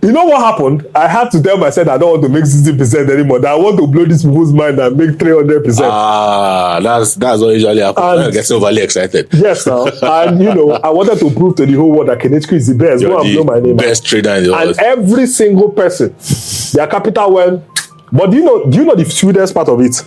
You know what happened? I had to tell myself I don't want to make 60% anymore. That I want to blow this people's mind and make 300%. That's what usually happens. I get overly excited. Yes, now. And you know, I wanted to prove to the whole world that Kenechukwu is the best. You're the my name, best trader in the world. And every single person, their capital went. But do you know the sweetest part of it?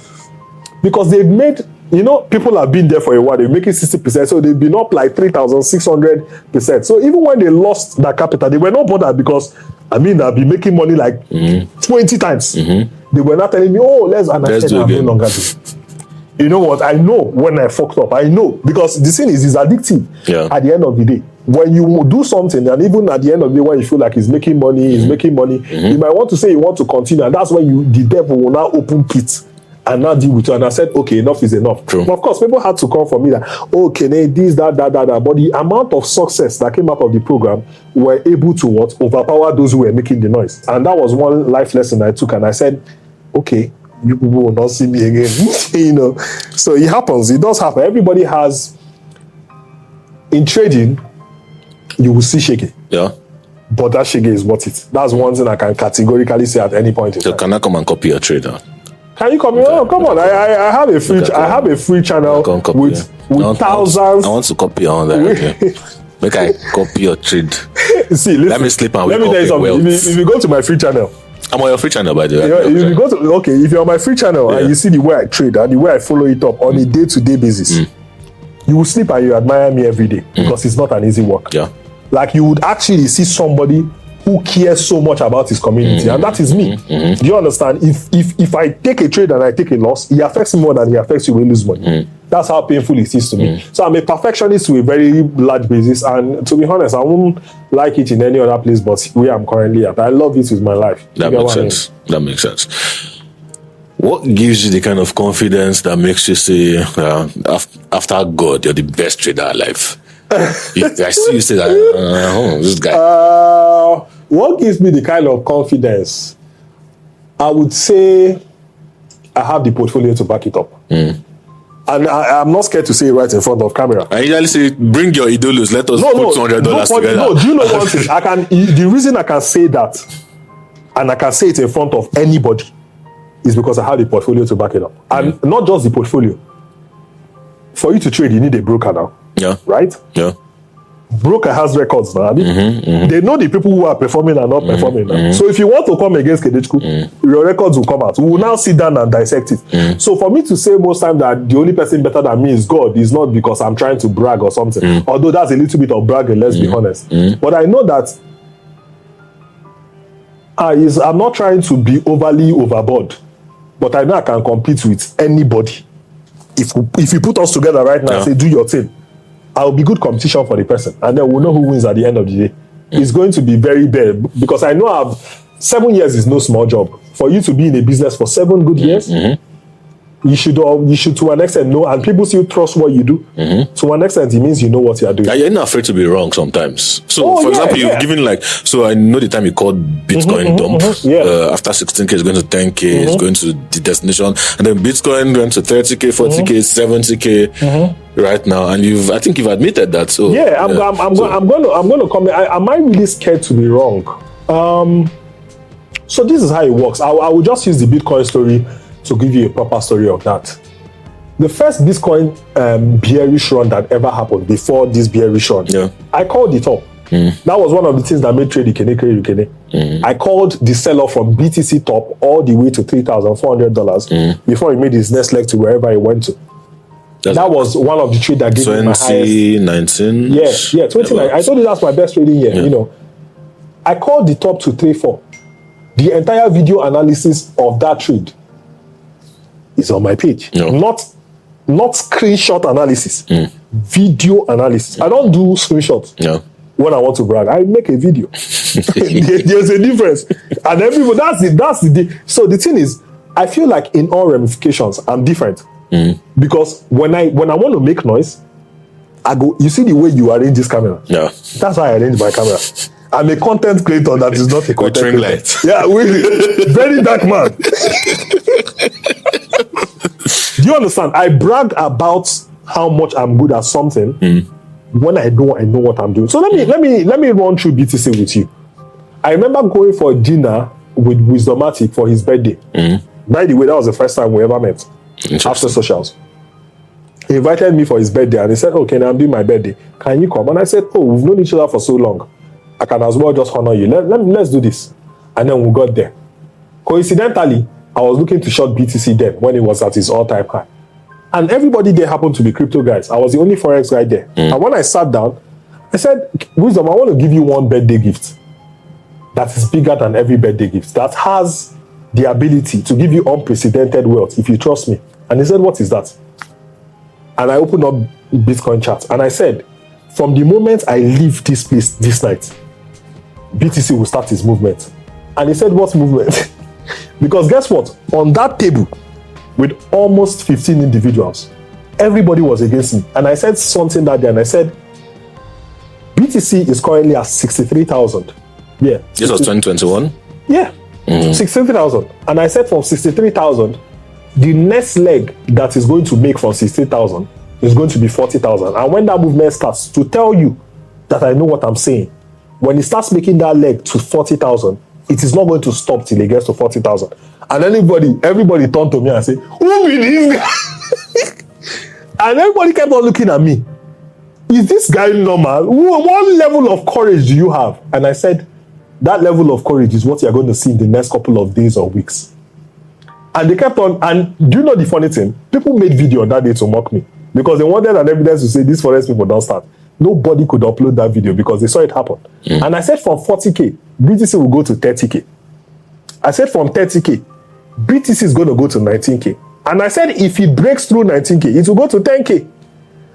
Because they've made, you know, people have been there for a while. They're making 60%, so they've been up like 3,600%. So even when they lost that capital, they were not bothered because, I mean, I've been making money like 20 times. They were not telling me, oh, let's do it. I'm no longer doing. You know what? I know when I fucked up. I know, because the thing is addictive at the end of the day. When you do something, and even at the end of the day, when you feel like it's making money, you might want to say you want to continue, and that's when the devil will now open pit and now deal with you. And I said, okay, enough is enough. True. But of course, people had to come for me that, oh, Kene, this, that. But the amount of success that came out of the program were able to overpower those who were making the noise. And that was one life lesson I took. And I said, okay, you people will not see me again. You know, so it happens. It does happen. Everybody has, in trading, you will see shake. Yeah. But that shake is worth it. That's one thing I can categorically say at any point in time. So can I come and copy your trader? Can you come in? Oh, come on! I have a free channel with thousands. I want to copy on that. Make I copy your trade. See, listen, let me sleep and let me tell you something. If you go to my free channel, I'm on your free channel, by the way. If you go to if you're on my free channel and you see the way I trade and the way I follow it up on a day-to-day basis, you will sleep and you admire me every day because it's not an easy work. Yeah, like you would actually see somebody who cares so much about his community, and that is me. Do you understand? If I take a trade and I take a loss, it affects me more than it affects you when you lose money. That's how painful it is to me. So I'm a perfectionist to a very large basis, and to be honest, I won't like it in any other place but where I'm currently at. I love it with my life. That makes sense. That makes sense. What gives you the kind of confidence that makes you say, after God, you're the best trader alive? I see you say that, this guy. What gives me the kind of confidence? I would say I have the portfolio to back it up. And I'm not scared to say it right in front of camera. I usually say, bring your idolos, let us put $200 together. No, do you know one thing? The reason I can say that, and I can say it in front of anybody, is because I have the portfolio to back it up. And not just the portfolio. For you to trade, you need a broker now. Yeah. Right? Yeah. Broker has records now. They know the people who are performing and not performing now. So if you want to come against Kenechukwu, your records will come out. We will now sit down and dissect it. So for me to say most time that the only person better than me is God is not because I'm trying to brag or something. Although that's a little bit of bragging, let's be honest. But I know that I'm not trying to be overly overboard. But I know I can compete with anybody. If you put us together right now and say, do your thing, I'll be good competition for the person. And then we'll know who wins at the end of the day. It's going to be very bad. Because I know 7 years is no small job. For you to be in a business for 7 good years, you should to an extent know, and people still trust what you do. To an extent, it means you know what you are doing. You're not afraid to be wrong sometimes. So, for example, you've given so I know the time you called Bitcoin dump. After 16K, it's going to 10K, it's going to the destination, and then Bitcoin went to 30K, 40K, 70K right now, and I think you've admitted that. So I'm going to comment. Am I really scared to be wrong? So this is how it works. I will just use the Bitcoin story to give you a proper story of that. The first Bitcoin bearish run that ever happened before this bearish run, I called it up. That was one of the things that made trading Kene. I called the sell-off from BTC top all the way to $3,400 before he made his next leg to wherever he went to. That was one of the trades that gave me my highest. 2019. Yeah, 2019. I told you that's my best trading year. You know, I called the top to 3-4. The entire video analysis of that trade is on my page. Not screenshot analysis. Video analysis. I don't do screenshots. When I want to brag, I make a video. There's a difference, and everybody. That's the. So the thing is, I feel like in all ramifications, I'm different because when I want to make noise, I go. You see the way you arrange this camera. That's how I arrange my camera. I'm a content creator that is not a content creator. Light. Yeah, very dark man. Do you understand? I brag about how much I'm good at something. When I know what I'm doing. So let me run through BTC with you. I remember going for a dinner with Wisdomatic for his birthday. By the way, that was the first time we ever met after socials. He invited me for his birthday and he said, "Okay, now I'm doing my birthday. Can you come?" And I said, "Oh, we've known each other for so long. I can as well just honor you. Let's do this." And then we got there. Coincidentally, I was looking to short BTC then when it was at its all-time high. And everybody there happened to be crypto guys. I was the only Forex guy there. And when I sat down, I said, "Wisdom, I want to give you one birthday gift that is bigger than every birthday gift, that has the ability to give you unprecedented wealth if you trust me." And he said, "What is that?" And I opened up Bitcoin chart and I said, "From the moment I leave this place this night, BTC will start its movement." And he said, "What movement?" Because guess what? On that table, with almost 15 individuals, everybody was against me. And I said something that day, and I said, BTC is currently at 63,000. Yeah. This was 2021? Yeah. 63,000. And I said from 63,000, the next leg that is going to make from 60,000 is going to be 40,000. And when that movement starts, to tell you that I know what I'm saying, when it starts making that leg to 40,000, it is not going to stop till it gets to 40,000. And everybody turned to me and said, "Who be this guy?" And everybody kept on looking at me. "Is this guy normal? What level of courage do you have?" And I said, "That level of courage is what you're going to see in the next couple of days or weeks." And they kept on. And do you know the funny thing? People made video on that day to mock me because they wanted an evidence to say these Forex people don't start. Nobody could upload that video because they saw it happen. And I said from 40K, BTC will go to 30K. I said from 30K, BTC is going to go to 19K. And I said if it breaks through 19K, it will go to 10K.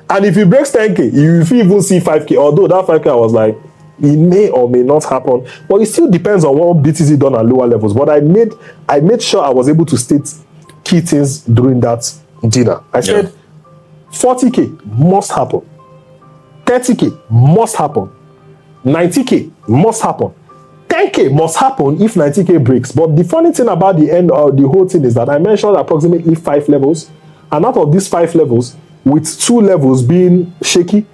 And if it breaks 10K, you will even see 5K. Although that 5K, I was like, it may or may not happen. But it still depends on what BTC done at lower levels. But I made sure I was able to state key things during that dinner. I said 40K must happen. 30K must happen. 90K must happen. 10K must happen if 90K breaks. But the funny thing about the end of the whole thing is that I mentioned approximately 5 levels. And out of these 5 levels, with 2 levels being shaky,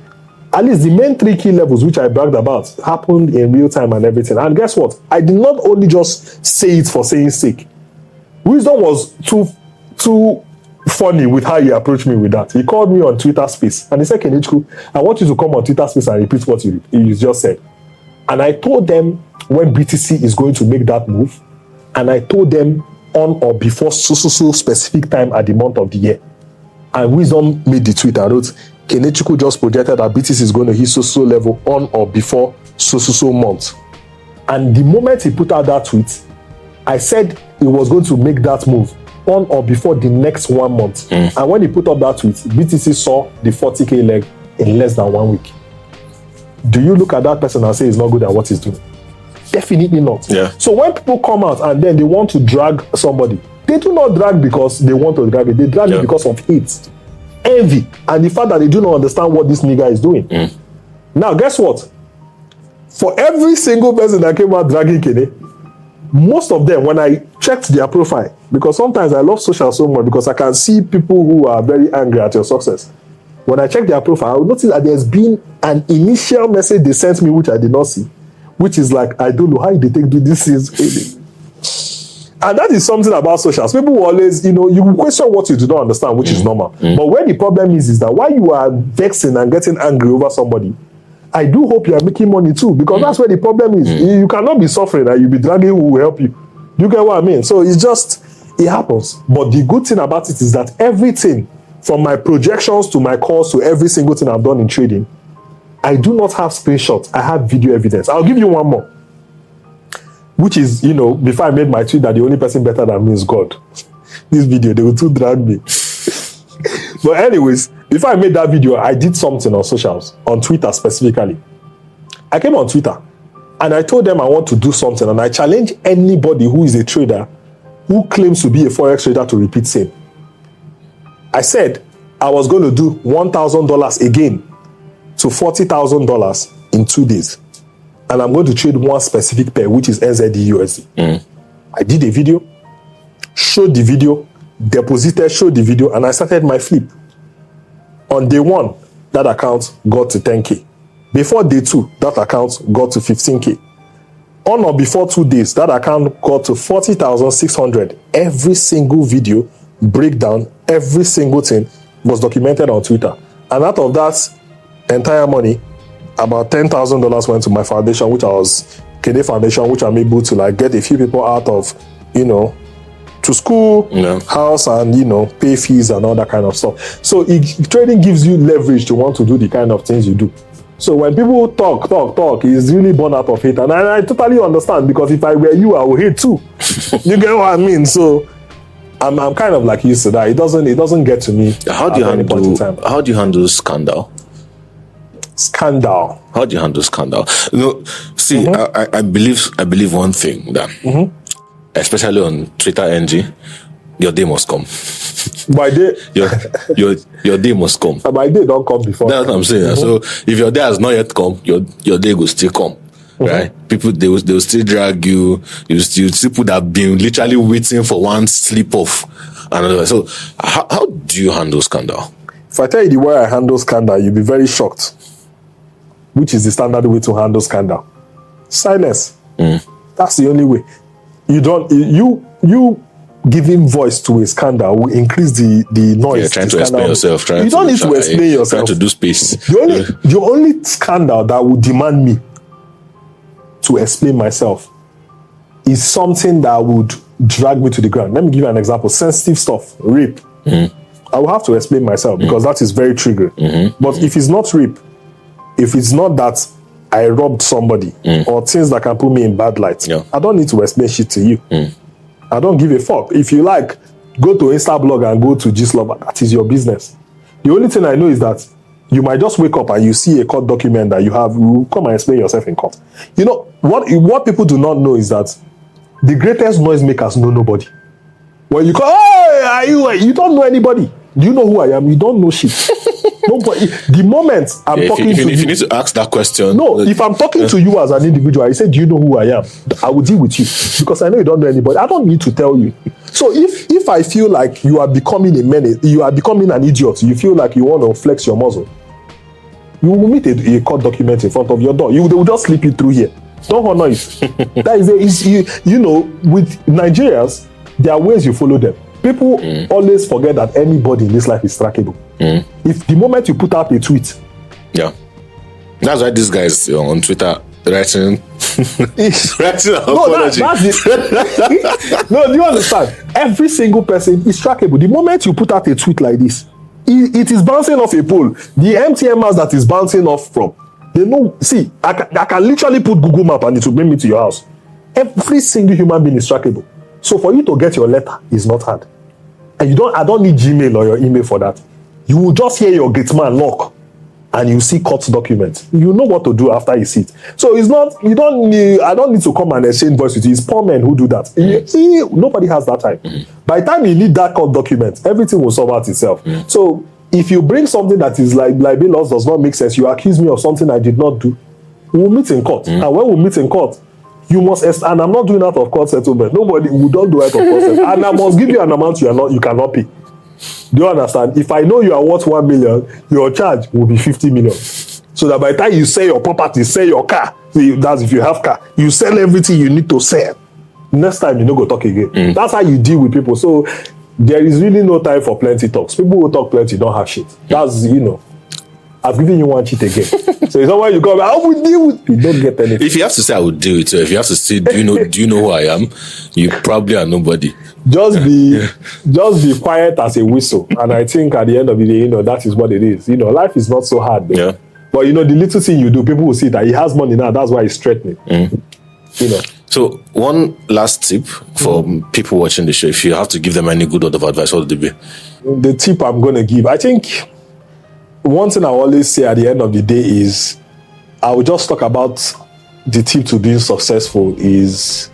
at least the main 3 key levels, which I bragged about, happened in real time and everything. And guess what? I did not only just say it for saying sake. Wisdom was too funny with how he approached me with that. He called me on Twitter Space and he said, "Kenechukwu, I want you to come on Twitter Space and repeat what you just said." And I told them when BTC is going to make that move, and I told them on or before so specific time at the month of the year. And Wisdom made the tweet and wrote, "Kenechukwu just projected that BTC is going to hit so level on or before so month." And the moment he put out that tweet, I said he was going to make that move on or before the next 1 month. And when he put up that tweet, BTC saw the 40K leg in less than 1 week. Do you look at that person and say he's not good at what he's doing? Definitely not. Yeah. So when people come out and then they want to drag somebody, they do not drag because they want to drag it. They drag it because of hate, envy, and the fact that they do not understand what this nigga is doing. Now, guess what? For every single person that came out dragging Kene, most of them, when I checked their profile, because sometimes I love social so much because I can see people who are very angry at your success. When I check their profile, I will notice that there's been an initial message they sent me, which I did not see, which is like, "I don't know how they take do this is." And that is something about socials. People will always, you question what you do not understand, which is normal. But where the problem is that while you are vexing and getting angry over somebody, I do hope you are making money too, because that's where the problem is. You cannot be suffering and you'll be dragging who will help you. You get what I mean? So it happens. But the good thing about it is that everything from my projections to my calls to every single thing I've done in trading, I do not have screenshots. I have video evidence. I'll give you one more, which is, you know, before I made my tweet that the only person better than me is God. This video, they will too drag me. But anyways, before I made that video, I did something on socials, on Twitter specifically. I came on Twitter and I told them I want to do something, and I challenge anybody who is a trader who claims to be a Forex trader to repeat same. I said I was going to do $1,000 again to $40,000 in 2 days. And I'm going to trade one specific pair, which is NZD-USD. I did a video, showed the video, deposited, showed the video, and I started my flip. On day 1, that account got to 10K. Before day 2, that account got to 15K. On or before 2 days, that account got to 40,600. Every single video, breakdown, every single thing was documented on Twitter. And out of that entire money, about $10,000 went to my foundation, which I was Kene Foundation, which I'm able to like get a few people out of, you know, to school, house, and, you know, pay fees and all that kind of stuff. So trading gives you leverage to want to do the kind of things you do. So when people talk, it's really born out of hate. And I totally understand, because if I were you, I would hate too. You get what I mean? So I'm kind of like used to that. It doesn't get to me. How do you handle scandal? Scandal. How do you handle scandal? You know, see, I believe one thing that, especially on Twitter NG, your day must come. My day, your day must come. My day don't come before. That's what I'm saying. So if your day has not yet come, your day will still come. Right? People, they will still drag you. You see people that have been literally waiting for one slip off. And so how do you handle scandal? If I tell you the way I handle scandal, you'll be very shocked. Which is the standard way to handle scandal? Silence. That's the only way. You giving voice to a scandal will increase the noise. Yeah, trying to explain yourself. You don't need to explain yourself. Trying to do space. The only scandal that would demand me to explain myself is something that would drag me to the ground. Let me give you an example. Sensitive stuff, rape. I will have to explain myself because that is very triggering. But if it's not rape, if it's not that I robbed somebody or things that can put me in bad light, I don't need to explain shit to you. I don't give a fuck. If you like, go to Instablog and go to Gslove. That is your business. The only thing I know is that you might just wake up and you see a court document that you have. You come and explain yourself in court. You know, what people do not know is that the greatest noisemakers know nobody. When you call, hey, are you don't know anybody. Do you know who I am? You don't know shit. Nobody. The moment I'm talking to you. If you need to ask that question. No, if I'm talking to you as an individual, I say, do you know who I am? I will deal with you. Because I know you don't know anybody. I don't need to tell you. So if I feel like you are becoming a menace, you are becoming an idiot, you feel like you want to flex your muscle, you will meet a court document in front of your door. They will just slip you through here. Don't honor it. That is, you know, with Nigerians, there are ways you follow them. People always forget that anybody in this life is trackable. If the moment you put out a tweet, that's why these guys on Twitter writing apology. No, do you understand? Every single person is trackable. The moment you put out a tweet like this, it is bouncing off a pole. The MTMers that is bouncing off from, they know. See, I can literally put Google Map and it will bring me to your house. Every single human being is trackable. So for you to get your letter is not hard. And I don't need Gmail or your email for that. You will just hear your gate man knock and you see court documents. You know what to do after you see it. So it's not, I don't need to come and exchange voice with you. It's poor men who do that. Nobody has that time. By the time you need that court document, everything will sort out itself. So if you bring something that is like libelous, does not make sense, you accuse me of something I did not do, we'll meet in court. And when we meet in court, you must, and I'm not doing out of court settlement. Nobody will don't do out of court settlement. And I must give you an amount you cannot pay. Do you understand? If I know you are worth 1 million, your charge will be 50 million. So that by the time you sell your property, sell your car, that's if you have car, you sell everything you need to sell. Next time you no go talk again. That's how you deal with people. So there is really no time for plenty talks. People who talk plenty don't have shit. That's, you know. I've given you one cheat again. So it's not when you come, I will deal with you. Don't get anything. If you have to say I would do it, if you have to say, do you know who I am? You probably are nobody. Just be quiet as a whistle. And I think at the end of the day, that is what it is. Life is not so hard, though. Yeah. But the little thing you do, people will see that he has money now. That's why he's threatening. So one last tip for people watching the show, if you have to give them any good word of advice, what would it be? The tip I'm going to give, I think one thing I always say at the end of the day is, I will just talk about the tip to being successful is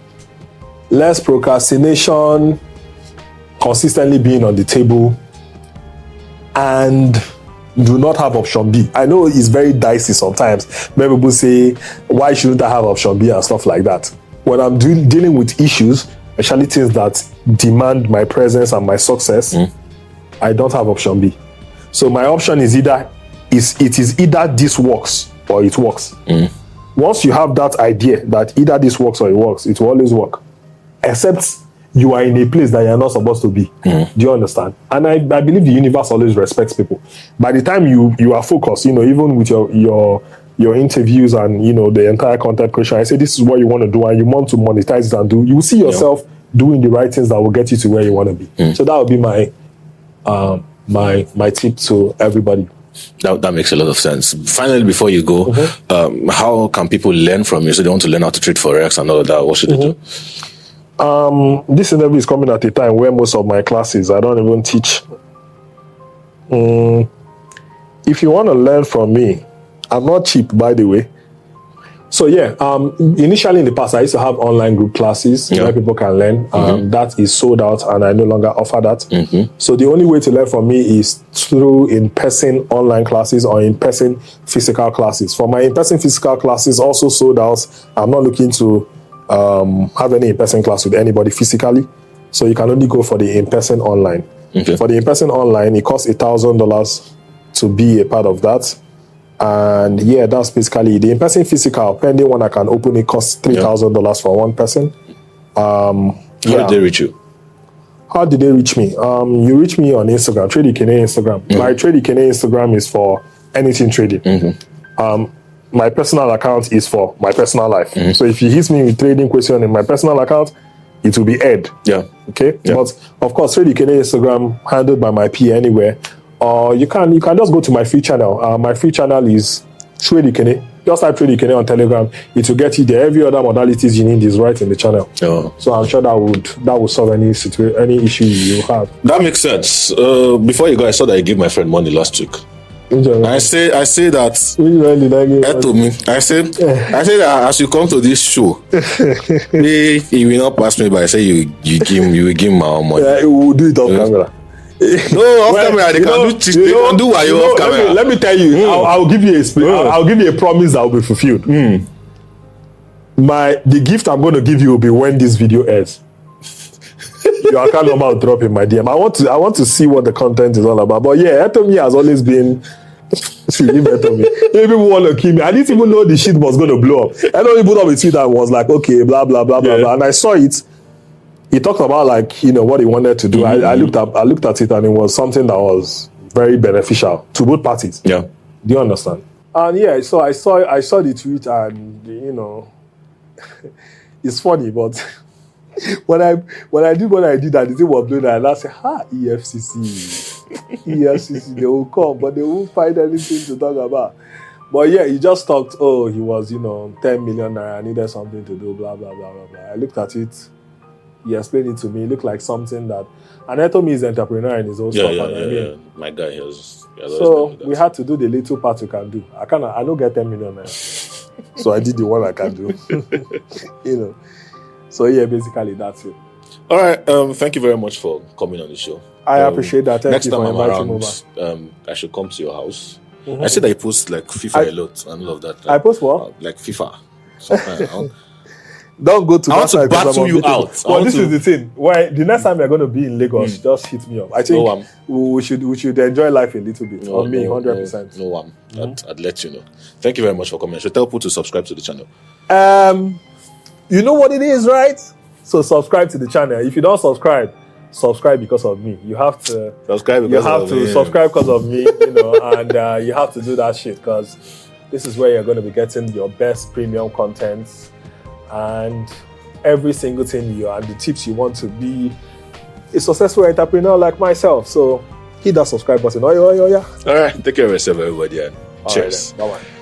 less procrastination, consistently being on the table, and do not have option B. I know it's very dicey sometimes. Many people say, why shouldn't I have option B and stuff like that? When I'm dealing with issues, especially things that demand my presence and my success, I don't have option B. So my option is either this works or it works. Once you have that idea that either this works or it works, it will always work. Except you are in a place that you are not supposed to be. Do you understand? And I believe the universe always respects people. By the time you are focused, even with your interviews and the entire content creation, I say this is what you want to do and you want to monetize it and do, you will see yourself doing the right things that will get you to where you want to be. So that would be my tip to everybody. That makes a lot of sense. Finally, before you go, how can people learn from you? So they want to learn how to trade Forex and all of that. What should they do? This interview is coming at a time where most of my classes, I don't even teach. If you want to learn from me, I'm not cheap, by the way. So initially in the past, I used to have online group classes where people can learn. That is sold out and I no longer offer that. So the only way to learn from me is through in-person online classes or in-person physical classes. For my in-person physical classes, also sold out. I'm not looking to have any in-person class with anybody physically. So you can only go for the in-person online. For the in-person online, it costs $1,000 to be a part of that. And that's basically the in-person physical. Pending one I can open, it costs $3,000 for one person. How did they reach you? How did they reach me? You reach me on Instagram, Trading Kene Instagram. My Trading Kene Instagram is for anything trading. My personal account is for my personal life. So if you hit me with trading question in my personal account, it will be Ed. Okay. But of course, Trading Kene Instagram handled by my P anywhere. Or you can just go to my free channel. My free channel is Trading Kene. Just type Trading Kene on Telegram. It will get you there. Every other modalities you need is right in the channel. So I'm sure that would solve any issue you have. That makes sense. Before you go, I saw that you gave my friend money last week. I say that I said that as you come to this show, he will not pass me by. I say you will give him my own money. Yeah, we will do it off camera. No, off camera they can do while you're off camera. Let me tell you, I'll give you I'll give you a promise that will be fulfilled. The gift I'm going to give you will be when this video ends. Your account number will drop in my DM. I want to see what the content is all about. But Etomi has always been. People want to kill me. I didn't even know the shit was going to blow up. I know he put up a tweet and was like, okay, blah blah blah blah blah. And I saw it. He talked about what he wanted to do. I looked at it and it was something that was very beneficial to both parties. Yeah. Do you understand? And so I saw the tweet and it's funny, but when I did what I did and the thing was blown and I said, EFCC, they will come, but they won't find anything to talk about. But he just talked, he was, 10 million naira, needed something to do, blah, blah, blah, blah, blah. I looked at it, he explained it to me, it looked like something that, and Etomi is entrepreneur in his own stuff. Yeah. My guy, he has so we had to do the little part we can do. I don't get 10 million naira. So I did the one I can do. So basically that's it. All right. Thank you very much for coming on the show. I appreciate that. Thank next you time for I'm inviting around, I should come to your house. I see that you post like FIFA a lot and all of that. I post what? Like FIFA. Sometimes. Don't go to I want to battle you out. Well, this is the thing. Why the next time you're going to be in Lagos, just hit me up. I think we should enjoy life a little bit. 100%. No, I'd let you know. Thank you very much for coming. I should tell people to subscribe to the channel. You know what it is, right? So subscribe to the channel. If you don't subscribe, subscribe because of me. You have to Subscribe you because have of to him. subscribe because of me, and you have to do that shit because this is where you're going to be getting your best premium content and every single thing and the tips you want to be a successful entrepreneur like myself. So hit that subscribe button. Oh yeah. All right, take care of yourself, everybody, and All cheers. right, bye bye.